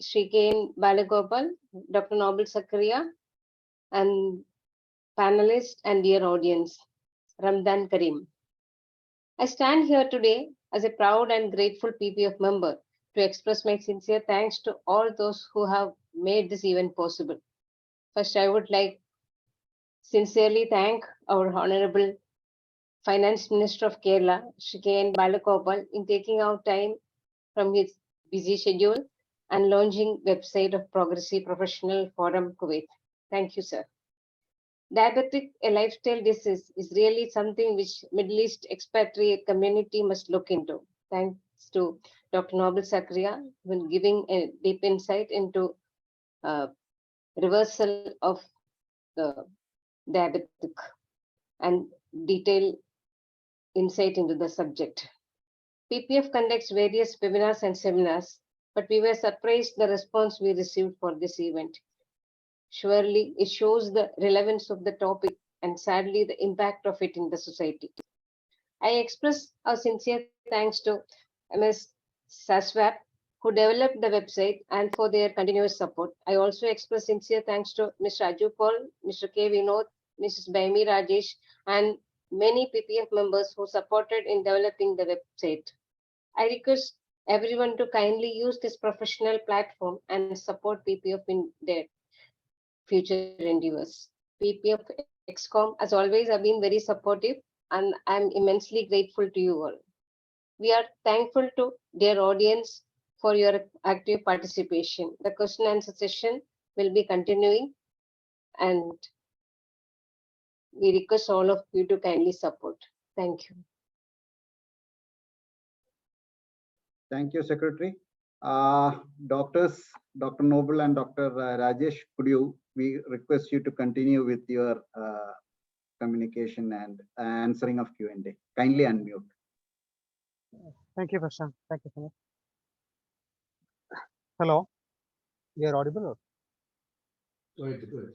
Shri K. Balagopal, Dr.Noble Zachariah, and panelists and dear audience, Ramadan Kareem. I stand here today as a proud and grateful PPF member to express my sincere thanks to all those who have made this event possible. First, I would like sincerely thank our Honorable Finance Minister of Kerala, Shri K. Balagopal, in taking out time from his busy schedule and launching website of Progressive Professional Forum Kuwait. Thank you, sir. Diabetic, a lifestyle disease, is really something which Middle East expatriate community must look into. Thanks to Dr. Noble Zachariah when giving a deep insight into reversal of the diabetic and detailed insight into the subject. PPF conducts various webinars and seminars, but we were surprised the response we received for this event. Surely it shows the relevance of the topic and sadly the impact of it in the society. I express our sincere thanks to MS Saswap, who developed the website, and for their continuous support. I also express sincere thanks to Mr. Aju Paul, Mr. K. Vinod, Mrs. Baimi Rajesh, and many PPF members who supported in developing the website. I request everyone to kindly use this professional platform and support PPF in their future endeavors. PPF XCOM, as always, have been very supportive, and I'm immensely grateful to you all. We are thankful to dear audience for your active participation. The question and answer session will be continuing, and we request all of you to kindly support. Thank you. Thank you, Secretary. Doctors, Dr. Noble and Dr. Rajesh, we request you to continue with your communication and answering of Q&A. Kindly unmute. Thank you, Prashant. Thank you so much. Hello, you are audible? Or? Go ahead, go ahead.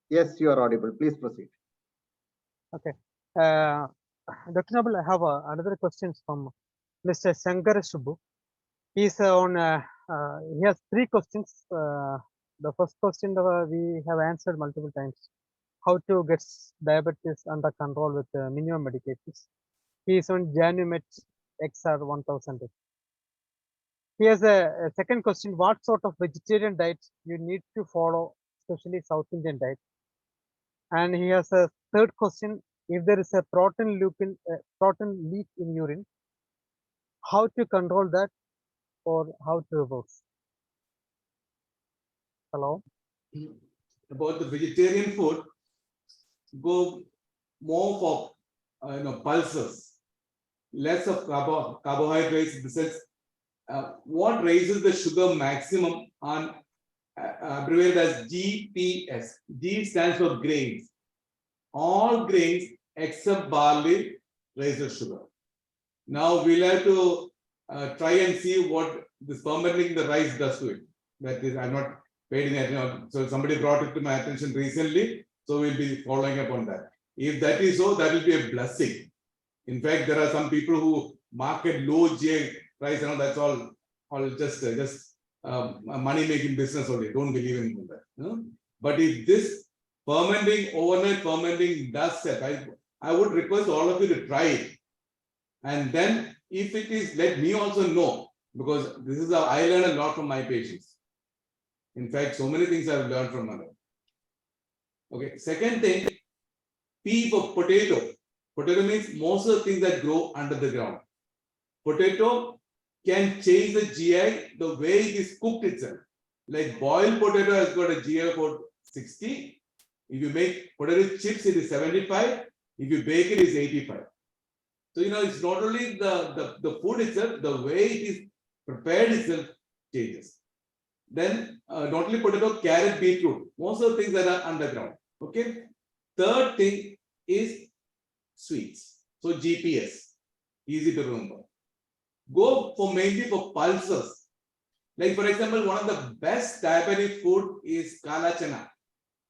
Yes, you are audible. Please proceed. Okay. Dr. Noble, I have another question from Mr. Shankar Subbu. He's on. He has 3 questions. The first question we have answered multiple times. How to get diabetes under control with minimum medications. He is on Janumet XR 1000. He has a second question. What sort of vegetarian diet you need to follow, especially South Indian diet? And he has a third question. If there is a protein leak in urine, how to control that or how to reverse? Hello? About the vegetarian food, go more for pulses, less of carbohydrates. This is what raises the sugar maximum on abbreviated as GPS. G stands for grains. All grains except barley raise the sugar. Now we'll have to try and see what this fermenting the rice does to it. That is, I'm not paid in. So somebody brought it to my attention recently. So we'll be following up on that. If that is so, that will be a blessing. In fact, there are some people who market low GI price, that's all just a money-making business only. Don't believe in that. But if this overnight fermenting does set, I would request all of you to try it. And then if it is, let me also know, because this is how I learn a lot from my patients. In fact, so many things I've learned from others. Okay, second thing, P for potato. Potato means most of the things that grow under the ground. Potato can change the GI the way it is cooked itself. Like boiled potato has got a GI of 60. If you make potato chips, it is 75. If you bake it, is 85. So, it's not only the food itself, the way it is prepared itself changes. Then, not only potato, carrot, beetroot, most of the things that are underground. Okay. Third thing is sweets. So, GPS, easy to remember. Go for mainly for pulses. Like, for example, one of the best diabetic food is kala chana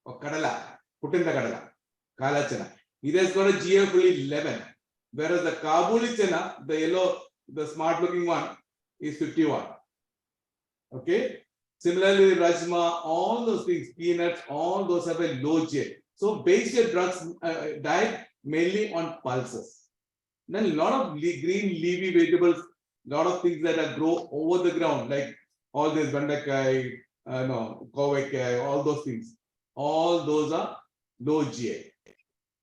or kadala, putinda kadala, kala chana. It has got a GI of 11. Whereas the Kabuli chana, the yellow, the smart looking one, is 51. Okay. Similarly, rajma, all those things, peanuts, all those have a low GI. So base your drugs diet mainly on pulses. Then a lot of green leafy vegetables, lot of things that are grow over the ground, like all this bandakai, kovekai, all those things. All those are low GI.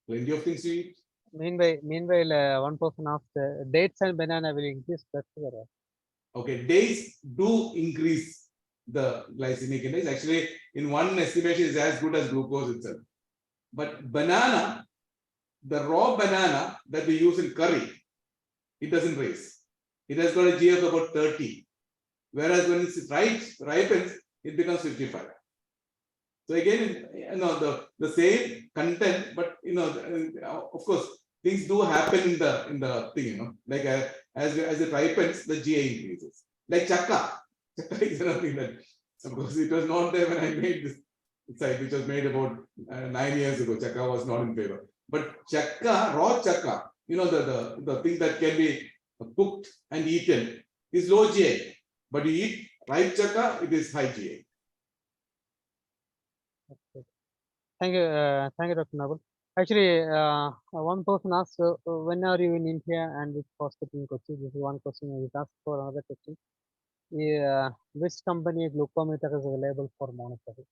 Plenty of things to eat. Meanwhile, one person asked, dates and banana will increase blood sugar. Okay, dates do increase the glycemic index. Actually, in one estimation, is as good as glucose itself. But banana, the raw banana that we use in curry, it doesn't raise. It has got a GI of about 30. Whereas when it ripens, it becomes 55. So again, the same content, but of course, things do happen in the thing, like as it ripens, the GI increases. Like chakka. Chakka is another thing that, of course, it was not there when I made this site, which was made about 9 years ago. Chakka was not in favor. But chakka, raw chakka, the thing that can be cooked and eaten is low GI. But you eat ripe chakka, it is high GI. Okay. Thank you, Dr. Noble. Actually, one person asked, when are you in India and which hospital in Kochi? This is one question. I will ask for another question. Which company glucometer is available for monitoring?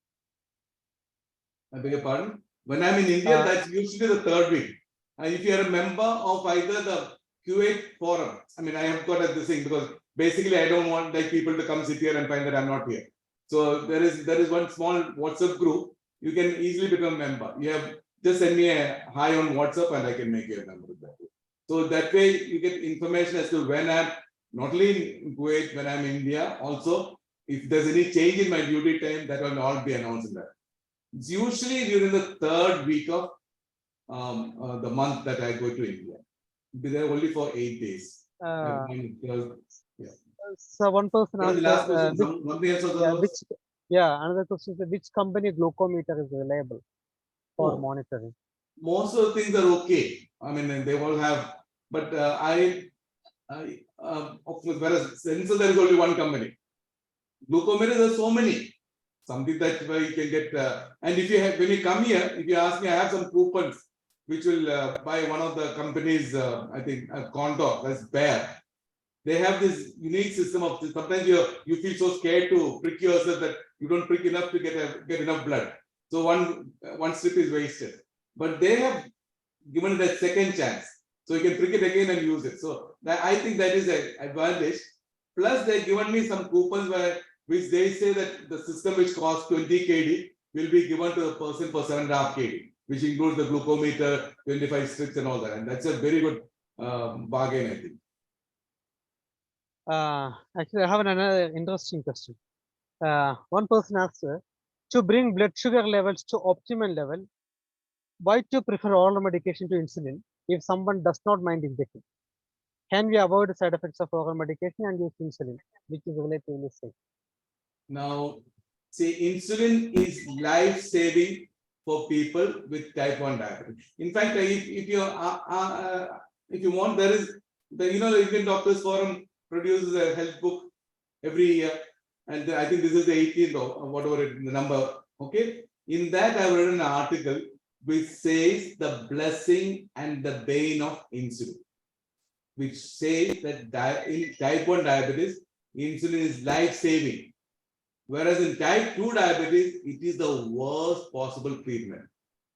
I beg your pardon? When I'm in India, that's usually the third week. And if you're a member of either the Q8 forum, I have got this thing because basically I don't want people to come sit here and find that I'm not here. So there is one small WhatsApp group. You can easily become a member. You have just send me a hi on WhatsApp and I can make you a member of that. So that way you get information as to when I'm not only in Kuwait when I'm in India, also if there's any change in my duty time, that will not be announced in that. It's usually during the third week of the month that I go to India. Be there only for 8 days. So one person What is the last asked, question? Something else was another question is which company glucometer is reliable for Oh. monitoring? Most of the things are okay. I mean, they all have, but of course, whereas sensor, there is only one company. Glucometers, there are so many. Something that where you can get, and if you have, when you come here, if you ask me, I have some coupons which will buy one of the companies, I think, Condor, that's Bear. They have this unique system of, sometimes you feel so scared to prick yourself that you don't prick enough to get enough blood. So one strip is wasted. But they have given it a second chance. So you can prick it again and use it. So I think that is an advantage. Plus, they've given me some coupons which they say that the system which costs 20 kd will be given to the person for 7.5 kd, which includes the glucometer, 25 strips and all that. And that's a very good bargain, I think. Actually, I have another interesting question. One person asks, to bring blood sugar levels to optimal level, why to prefer oral medication to insulin if someone does not mind injecting? Can we avoid the side effects of oral medication and use insulin, which is relatively safe? Now, see, insulin is life-saving for people with type 1 diabetes. In fact, if you want, there is the the Indian Doctors Forum produces a health book every year, and I think this is the 18th or whatever the number. Okay, in that I've written an article which says the blessing and the bane of insulin, which says that in type 1 diabetes, insulin is life-saving. Whereas in type 2 diabetes, it is the worst possible treatment,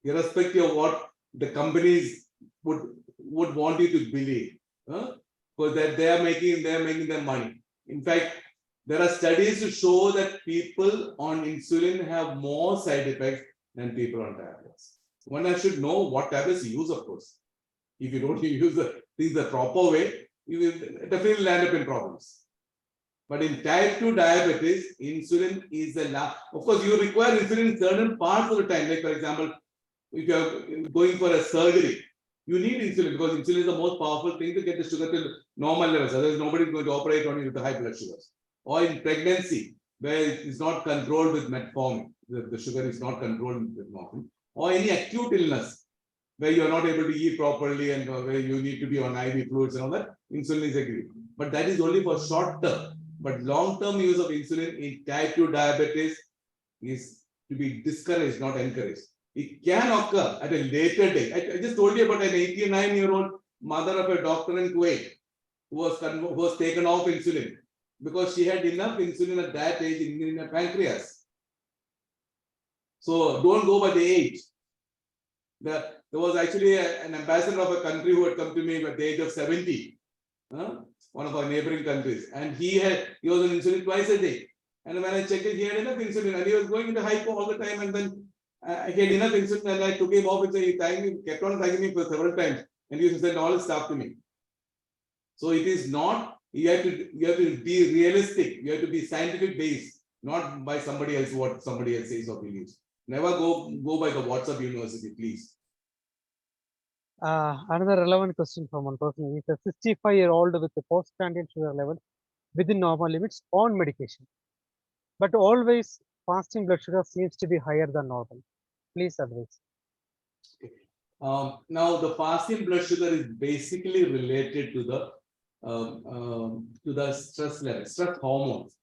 irrespective of what the companies would want you to believe. Because that they are making their money. In fact, there are studies to show that people on insulin have more side effects than people on tablets. One should know what tablets you use, of course. If you don't use things the proper way, you will definitely land up in problems. But in type 2 diabetes, insulin is the last. Of course, you require insulin in certain parts of the time. Like, for example, if you are going for a surgery, you need insulin because insulin is the most powerful thing to get the sugar to normal levels. Otherwise, nobody is going to operate on you with the high blood sugars. Or in pregnancy, where it is not controlled with metformin, the sugar is not controlled with metformin. Or any acute illness, where you are not able to eat properly and where you need to be on IV fluids and all that, insulin is agreed. But that is only for short term. But long-term use of insulin in type 2 diabetes is to be discouraged, not encouraged. It can occur at a later date. I just told you about an 89-year-old mother of a doctor in Kuwait who was taken off insulin because she had enough insulin at that age in her pancreas. So don't go by the age. There was actually an ambassador of a country who had come to me at the age of 70. One of our neighboring countries, and he was on insulin twice a day. And when I checked it, he had enough insulin, and he was going into hypo all the time. And then he had enough insulin, and I took him off and he kept on thanking me for several times, and he said all his stuff to me. So it is not. You have to be realistic. You have to be scientific based, not by somebody else what somebody else says or believes. Never go by the WhatsApp university, please. Another relevant question from one person is a 65-year-old with a postprandial sugar level within normal limits on medication, but always fasting blood sugar seems to be higher than normal. Please advise. Now, the fasting blood sugar is basically related to the stress level, stress hormones.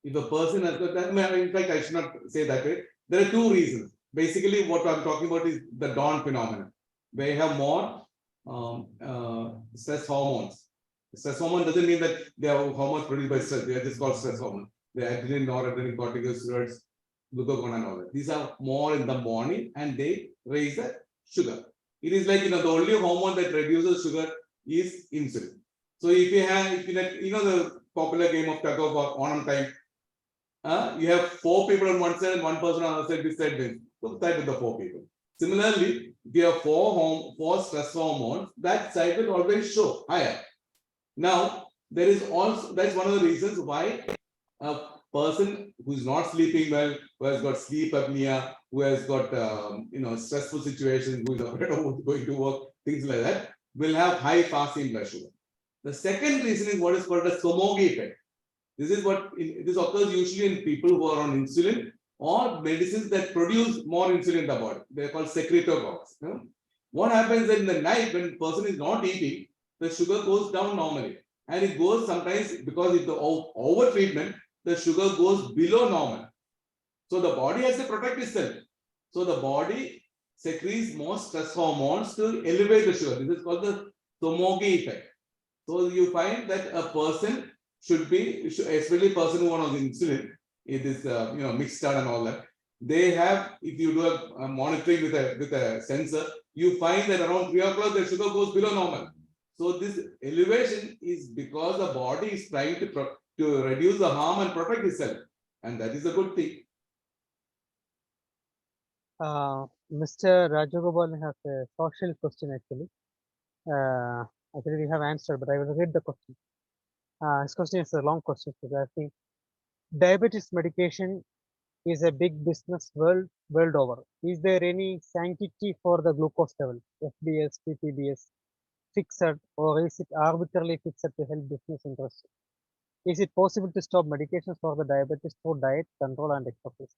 If a person has got that, in fact, I should not say that way. There are two reasons. Basically, what I'm talking about is the dawn phenomenon. They have more stress hormones. Stress hormone doesn't mean that they are hormones produced by stress. They are just called stress hormones. They are adrenaline, noradrenaline, corticosteroids, glucagon, and all that. These are more in the morning, and they raise the sugar. It is like the only hormone that reduces sugar is insulin. So if you have, the popular game of tug of war on time, you have 4 people on one side and 1 person on the other side. This side wins. So that with the 4 people. Similarly, if you have 4 stress hormones, that side will always show higher. Now, there is also, that's one of the reasons why a person who's not sleeping well, who has got sleep apnea, who has got stressful situations, who is afraid of going to work, things like that, will have high fasting blood sugar. The second reason is what is called a Somogi effect. This is what this occurs usually in people who are on insulin or medicines that produce more insulin in the body. They are called secretagogues. What happens in the night when the person is not eating, the sugar goes down normally. And it goes sometimes because of the over treatment, the sugar goes below normal. So the body has to protect itself. So the body secretes more stress hormones to elevate the sugar. This is called the Somogi effect. So you find that a person should be, especially a person who on insulin, it is mixed out and all that. They have, if you do a monitoring with a sensor, you find that around 3 o'clock the sugar goes below normal. So this elevation is because the body is trying to reduce the harm and protect itself, and that is a good thing. Mr. Rajagopal has a social question actually. Actually, we have answered, but I will read the question. His question is a long question. So I think diabetes medication is a big business world over. Is there any sanctity for the glucose level, FBS, PPBS, fixed, or is it arbitrarily fixed to help business interests? Is it possible to stop medications for the diabetes through diet control and exercise?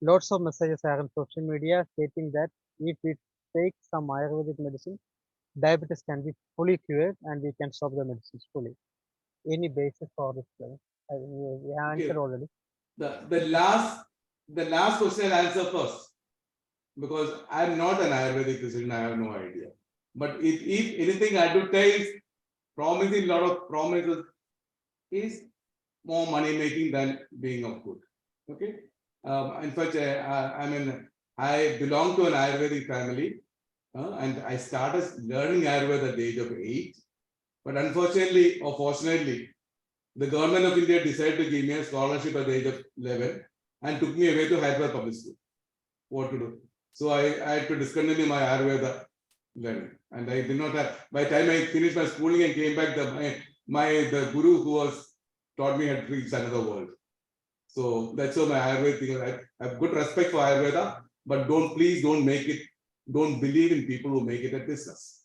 Lots of messages are on social media stating that if we take some Ayurvedic medicine, diabetes can be fully cured and we can stop the medicines fully. Any basis for this claim? We have answered already. The last question I'll answer first, because I'm not an Ayurvedic physician, I have no idea. But if anything I do tell is promising a lot of promises is more money making than being of good. Okay. In fact, I belong to an Ayurvedic family, and I started learning Ayurveda at the age of 8. But unfortunately or fortunately, the government of India decided to give me a scholarship at the age of 11 and took me away to Hyderabad Public School. What to do? So I had to discontinue my Ayurveda learning, and I did not have. By the time I finished my schooling and came back, the guru who was taught me had reached another world. So that's why my Ayurveda thing. I have good respect for Ayurveda, but please don't make it. Don't believe in people who make it a business.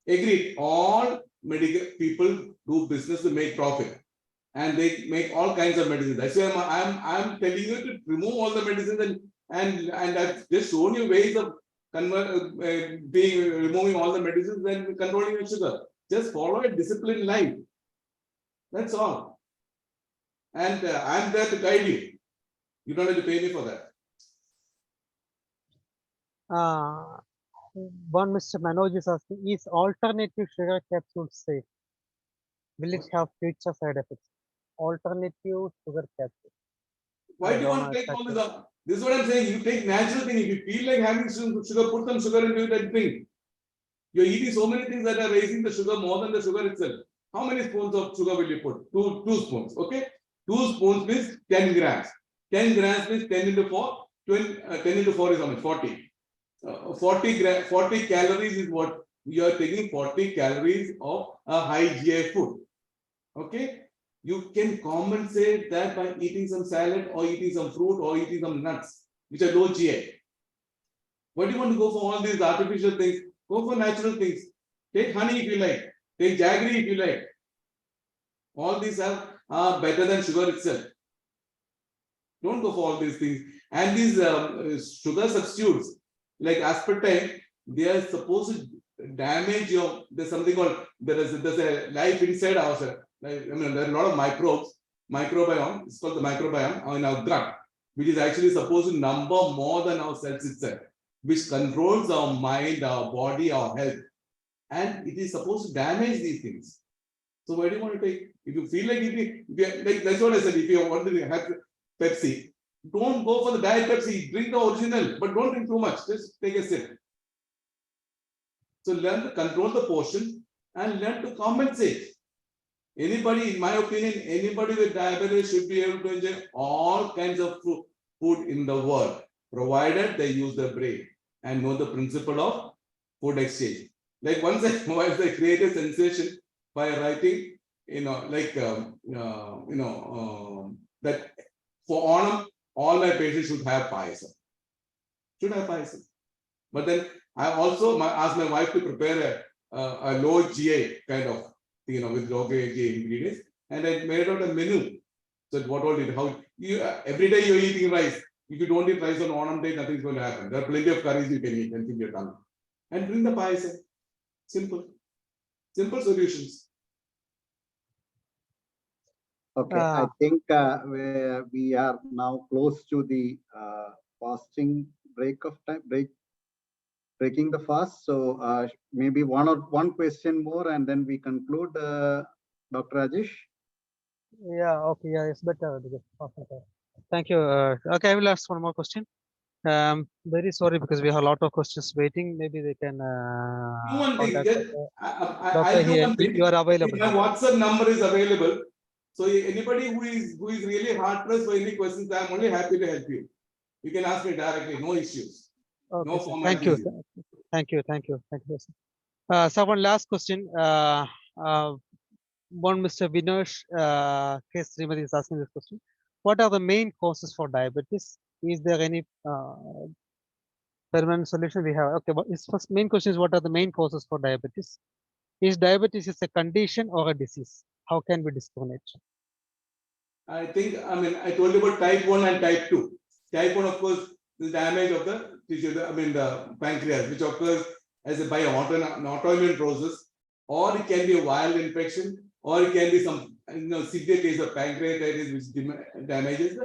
Agreed. All medical people do business to make profit, and they make all kinds of medicines. That's why I'm telling you to remove all the medicines and I've just shown you ways of removing all the medicines and controlling your sugar. Just follow a disciplined life. That's all. And I'm there to guide you. You don't have to pay me for that. One Mr. Manoj is asking, is alternative sugar capsule safe? Will it have future side effects? Alternative sugar capsule. Why do you want to take all this up? This is what I'm saying. You take natural thing. If you feel like having sugar, put some sugar into it and drink. You're eating so many things that are raising the sugar more than the sugar itself. How many spoons of sugar will you put? Two spoons. Okay. 2 spoons means 10 grams. 10 grams means 10 into 4. 10 into 4 is how much? 40. 40 calories is what you are taking. 40 calories of a high GI food. Okay. You can compensate that by eating some salad or eating some fruit or eating some nuts, which are low GI. Why do you want to go for all these artificial things? Go for natural things. Take honey if you like. Take jaggery if you like. All these are better than sugar itself. Don't go for all these things. And these sugar substitutes, like aspartame, they are supposed to damage your. There's something called there's a life inside ourselves. Like, there are a lot of microbiome. It's called the microbiome in our gut, which is actually supposed to number more than our cells itself, which controls our mind, our body, our health, and it is supposed to damage these things. So why do you want to take? If you feel like eating, like that's what I said. If you want to have Pepsi, don't go for the diet Pepsi. Drink the original, but don't drink too much. Just take a sip. So learn to control the portion and learn to compensate. Anybody, in my opinion, anybody with diabetes should be able to enjoy all kinds of food in the world, provided they use their brain and know the principle of food exchange. Like once I created a sensation by writing that for Onam, all my patients should have payasam. But then I also asked my wife to prepare a low GI kind of, with low GI ingredients, and I made out a menu. So what all did, how you every day you're eating rice. If you don't eat rice on Onam day, nothing's going to happen. There are plenty of curries you can eat and keep your tongue. And bring the payasam. Simple solutions. Okay, I think we are now close to the fasting breaking the fast. So maybe one question more, and then we conclude. Dr. Rajesh. Yeah. Okay. Yeah. It's better. Thank you. Okay. I will ask one more question. Very sorry because we have a lot of questions waiting. Maybe they can Do one thing. contact I'll do one thing. you are available. My WhatsApp number is available. So anybody who is really hard pressed for any questions, I'm only happy to help you. You can ask me directly. No issues. Okay, No sir. format. Thank you. So one last question. One Mr. Vinosh K. Srimati is asking this question. What are the main causes for diabetes? Is there any permanent solution we have? Okay, but his first main question is, what are the main causes for diabetes? Is diabetes a condition or a disease? How can we discriminate? I think, I told you about type 1 and type 2. Type 1, of course, the damage of the tissue, the pancreas, which occurs by an autoimmune process, or it can be a viral infection, or it can be some severe case of pancreatitis which damages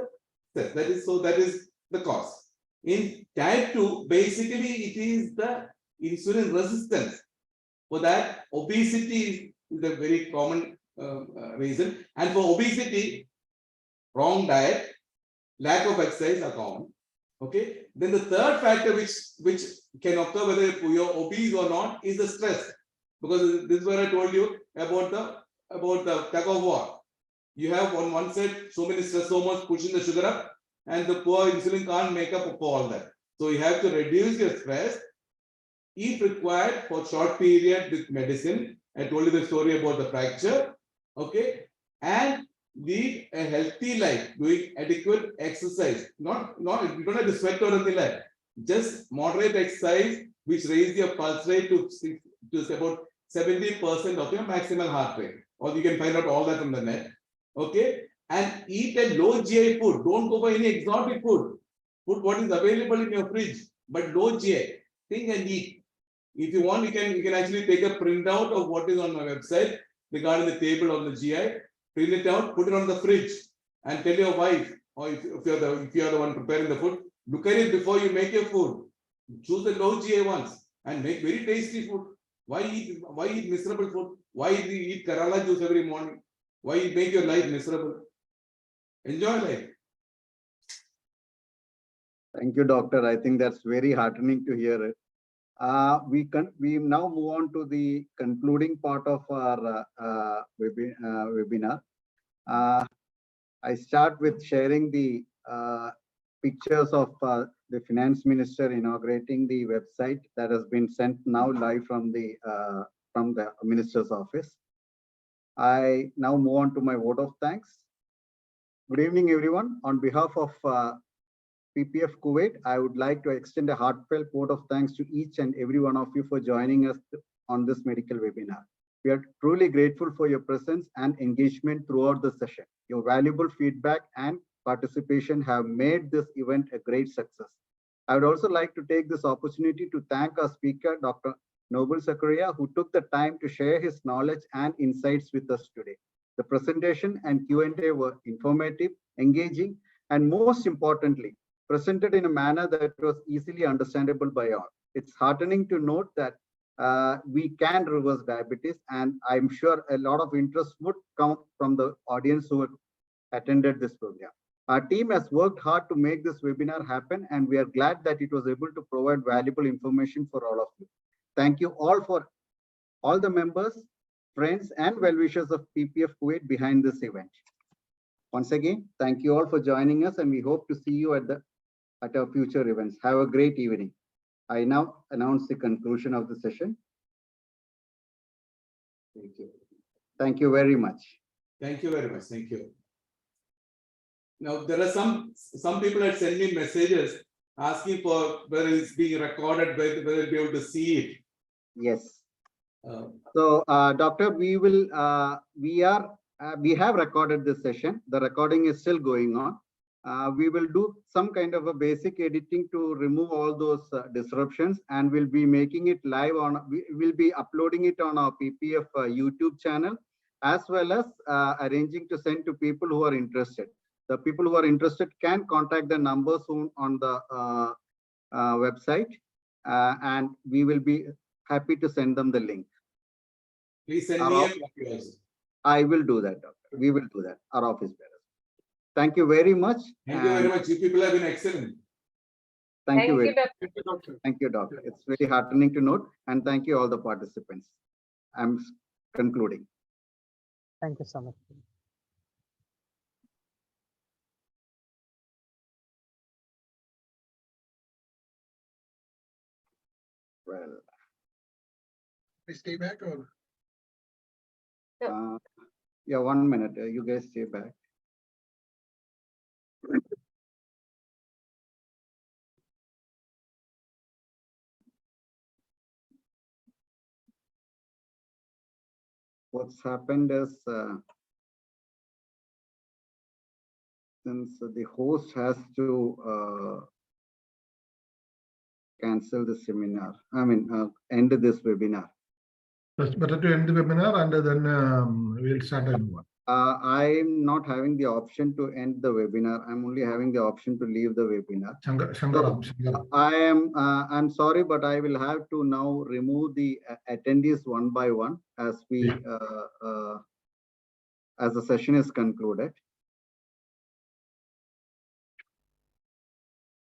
the cell. That is the cause. In type 2, basically it is the insulin resistance. For that, obesity is a very common reason. And for obesity, wrong diet, lack of exercise are common. Okay. Then the third factor which can occur whether you're obese or not is the stress. Because this is where I told you about the tug of war. You have on one side so many stress hormones pushing the sugar up, and the poor insulin can't make up for all that. So you have to reduce your stress if required for short period with medicine. I told you the story about the fracture. Okay. And lead a healthy life, doing adequate exercise. Not you don't have to sweat or anything like that. Just moderate exercise, which raises your pulse rate to about 70% of your maximal heart rate. Or you can find out all that from the net. Okay. And eat a low GI food. Don't go for any exotic food. Put what is available in your fridge, but low GI. Think and eat. If you want, you can actually take a printout of what is on my website regarding the table of the GI. Print it out, put it on the fridge, and tell your wife, or if you are the one preparing the food, look at it before you make your food. Choose the low GI ones and make very tasty food. Why eat miserable food? Why eat Kerala juice every morning? Why make your life miserable? Enjoy life. Thank you, doctor. I think that's very heartening to hear it. We now move on to the concluding part of our webinar. I start with sharing the pictures of the finance minister inaugurating the website that has been sent now live from the minister's office. I now move on to my vote of thanks. Good evening, everyone. On behalf of PPF Kuwait, I would like to extend a heartfelt vote of thanks to each and every one of you for joining us on this medical webinar. We are truly grateful for your presence and engagement throughout the session. Your valuable feedback and participation have made this event a great success. I would also like to take this opportunity to thank our speaker, Dr. Noble Zachariah, who took the time to share his knowledge and insights with us today. The presentation and Q&A were informative, engaging, and most importantly, presented in a manner that was easily understandable by all. It's heartening to note that we can reverse diabetes, and I'm sure a lot of interest would come from the audience who attended this program. Our team has worked hard to make this webinar happen, and we are glad that it was able to provide valuable information for all of you. Thank you all for all the members, friends, and well-wishers of PPF Kuwait behind this event. Once again, thank you all for joining us, and we hope to see you at our future events. Have a great evening. I now announce the conclusion of the session. Thank you. Thank you very much. Thank you very much. Thank you. Now, there are some people had sent me messages asking for whether it's being recorded, whether they'll be able to see it. Yes. So, Doctor, we have recorded this session. The recording is still going on. We will do some kind of a basic editing to remove all those disruptions, and we'll be making it live on, we will be uploading it on our PPF YouTube channel, as well as arranging to send to people who are interested. The people who are interested can contact the number soon on the website, and we will be happy to send them the link. Please send me a copy also. I will do that, Doctor. We will do that. Our office bearers. Thank you very much. Thank you very much. You people have been excellent. Thank you very Doctor. much. Thank you, Doctor. It's very heartening to note, and thank you all the participants. I'm concluding. Thank you so much. Well, We stay back or? yeah, 1 minute. You guys stay back. What's happened is, since the host has to cancel the seminar, end this webinar. It's better to end the webinar and then we'll start a new one. I'm not having the option to end the webinar. I'm only having the option to leave the webinar. I'm sorry, but I will have to now remove the attendees one by one as we as the session is concluded.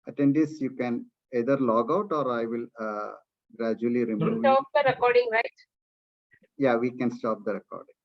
Attendees, you can either log out or I will gradually remove you. Stop the recording, right? Yeah, we can stop the recording.